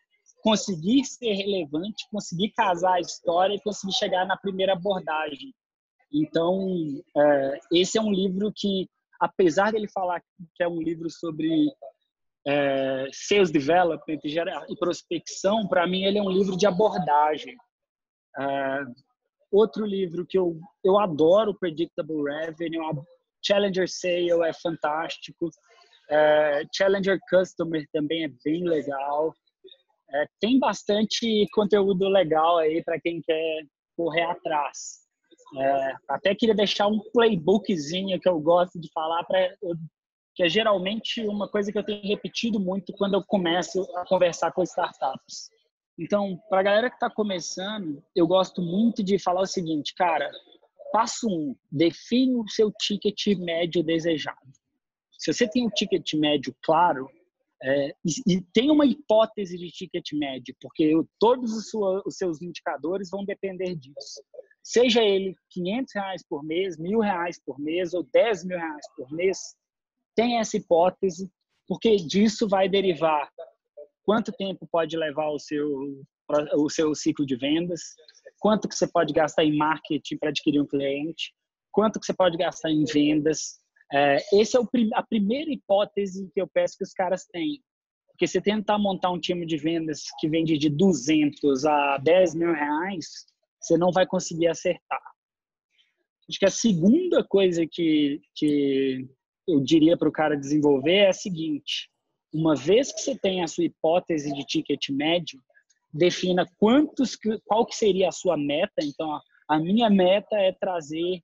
conseguir ser relevante, conseguir casar a história e conseguir chegar na primeira abordagem. Então, esse é um livro que, apesar dele falar que é um livro sobre sales development e prospecção, para mim ele é um livro de abordagem. Outro livro que eu adoro, Predictable Revenue, Challenger Sale é fantástico, Challenger Customer também é bem legal. Tem bastante conteúdo legal aí para quem quer correr atrás. Até queria deixar um playbookzinho que eu gosto de falar, que é geralmente uma coisa que eu tenho repetido muito quando eu começo a conversar com startups. Então, para a galera que está começando, eu gosto muito de falar o seguinte, cara, passo 1, define o seu ticket médio desejado. Se você tem um ticket médio claro, e tem uma hipótese de ticket médio, porque todos os seus indicadores vão depender disso. Seja ele R$500 por mês, R$1.000 por mês ou R$10.000 por mês, tem essa hipótese, porque disso vai derivar quanto tempo pode levar o seu ciclo de vendas, quanto que você pode gastar em marketing para adquirir um cliente, quanto que você pode gastar em vendas. Essa é a primeira hipótese que eu peço que os caras tenham. Porque se tentar montar um time de vendas que vende de 200 a R$10.000, você não vai conseguir acertar. Acho que a segunda coisa que eu diria para o cara desenvolver é a seguinte: uma vez que você tem a sua hipótese de ticket médio, defina qual que seria a sua meta. Então, a minha meta é trazer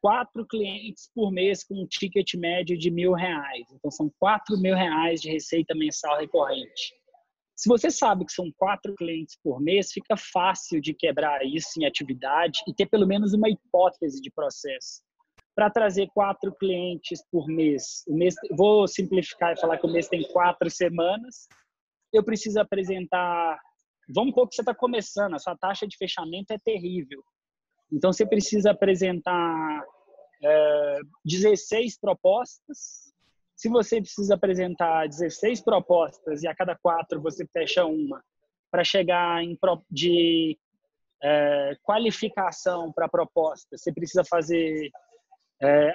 4 clientes por mês com um ticket médio de R$1.000. Então, são R$4.000 de receita mensal recorrente. Se você sabe que são 4 clientes por mês, fica fácil de quebrar isso em atividade e ter pelo menos uma hipótese de processo. Para trazer 4 clientes por mês, vou simplificar e falar que o mês tem 4 semanas, eu preciso apresentar, vamos supor que você está começando, a sua taxa de fechamento é terrível. Então, você precisa apresentar 16 propostas. Se você precisa apresentar 16 propostas e a cada 4 você fecha uma, para chegar de qualificação para a proposta, você precisa fazer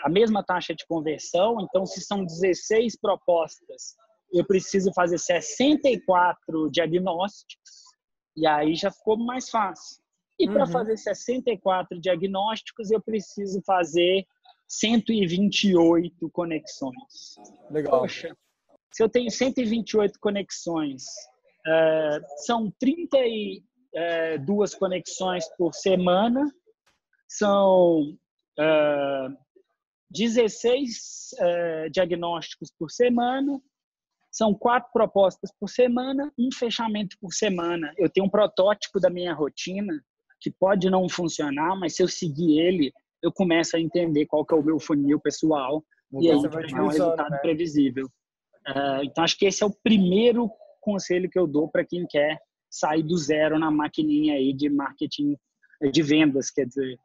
a mesma taxa de conversão. Então, se são 16 propostas, eu preciso fazer 64 diagnósticos. E aí já ficou mais fácil. E para fazer 64 diagnósticos, eu preciso fazer 128 conexões. Legal. Poxa, se eu tenho 128 conexões, são 32 conexões por semana, são 16 diagnósticos por semana, são 4 propostas por semana, um fechamento por semana. Eu tenho um protótipo da minha rotina que pode não funcionar, mas se eu seguir ele, eu começo a entender qual que é o meu funil pessoal e aí vai ter um resultado previsível. Então, acho que esse é o primeiro conselho que eu dou para quem quer sair do zero na maquininha aí de marketing, de vendas, quer dizer.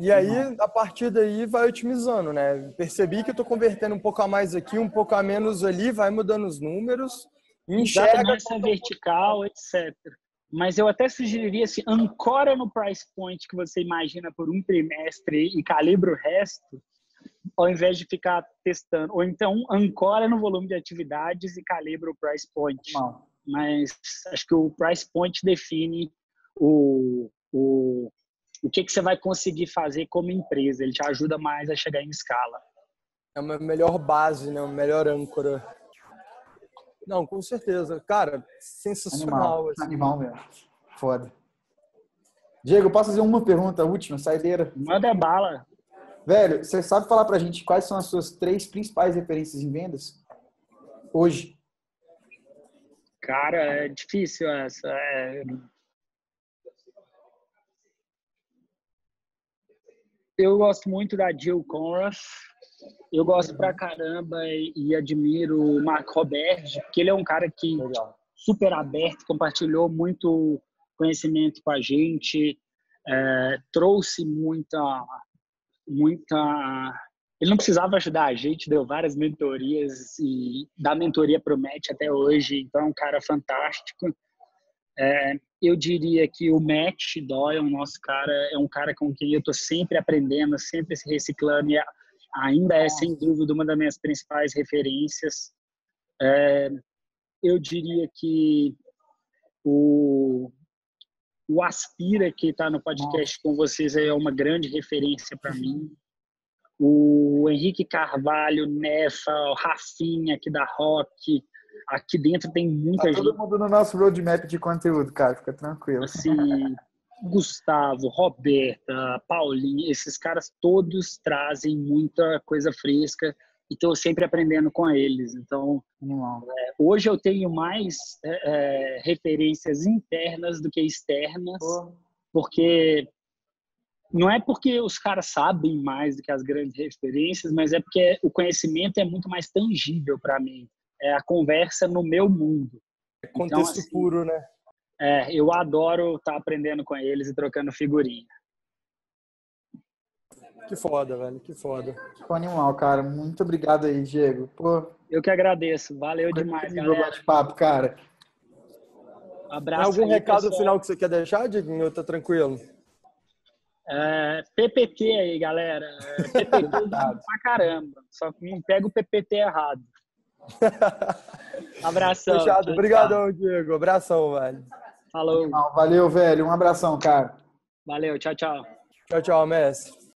E aí, a partir daí, vai otimizando, né? Percebi que eu estou convertendo um pouco a mais aqui, um pouco a menos ali, vai mudando os números, enxerga essa vertical, etc. Mas eu até sugeriria assim, ancora no price point que você imagina por um trimestre e calibra o resto, ao invés de ficar testando. Ou então, ancora no volume de atividades e calibra o price point. Mas acho que o price point define o que você vai conseguir fazer como empresa. Ele te ajuda mais a chegar em escala. É uma melhor base, né? Uma melhor âncora. Não, com certeza. Cara, sensacional. Animal mesmo. Foda. Diego, posso fazer uma pergunta última, saideira? Manda bala. Velho, você sabe falar pra gente quais são as suas 3 principais referências em vendas? Hoje. Cara, é difícil essa. Eu gosto muito da Jill Conrath. Eu gosto pra caramba e admiro o Mark Roberge, porque ele é um cara que super aberto, compartilhou muito conhecimento com a gente, trouxe muita... Ele não precisava ajudar a gente, deu várias mentorias e dá mentoria para o Matt até hoje, então é um cara fantástico. Eu diria que o Matt Doyle, o nosso cara, é um cara com quem eu estou sempre aprendendo, sempre se reciclando e ainda é, sem dúvida, uma das minhas principais referências. Eu diria que o Aspira, que está no podcast com vocês, é uma grande referência para mim. O Henrique Carvalho, Nefa, o Rafinha aqui da Rock. Aqui dentro tem muita gente. Todo mundo no nosso roadmap de conteúdo, cara. Fica tranquilo. Assim, Gustavo, Roberta, Paulinho, esses caras todos trazem muita coisa fresca e estou sempre aprendendo com eles. Então, hoje eu tenho mais referências internas do que externas, porque não é porque os caras sabem mais do que as grandes referências, mas é porque o conhecimento é muito mais tangível para mim. É a conversa no meu mundo. É contexto então, assim, puro, né? Eu adoro estar aprendendo com eles e trocando figurinha. Que foda, velho. Que foda. Ficou animal, cara. Muito obrigado aí, Diego. Pô, eu que agradeço. Valeu demais, galera. Bate-papo, cara. Abraço. Tem algum recado pessoal final que você quer deixar, Dieguinho? Tá tranquilo? PPT aí, galera. PPT pra caramba. Só que não pega o PPT errado. Abração. Fechado. Obrigadão, Diego. Abração, velho. Falou. Valeu, velho. Um abração, cara. Valeu. Tchau, tchau. Tchau, tchau, Messi.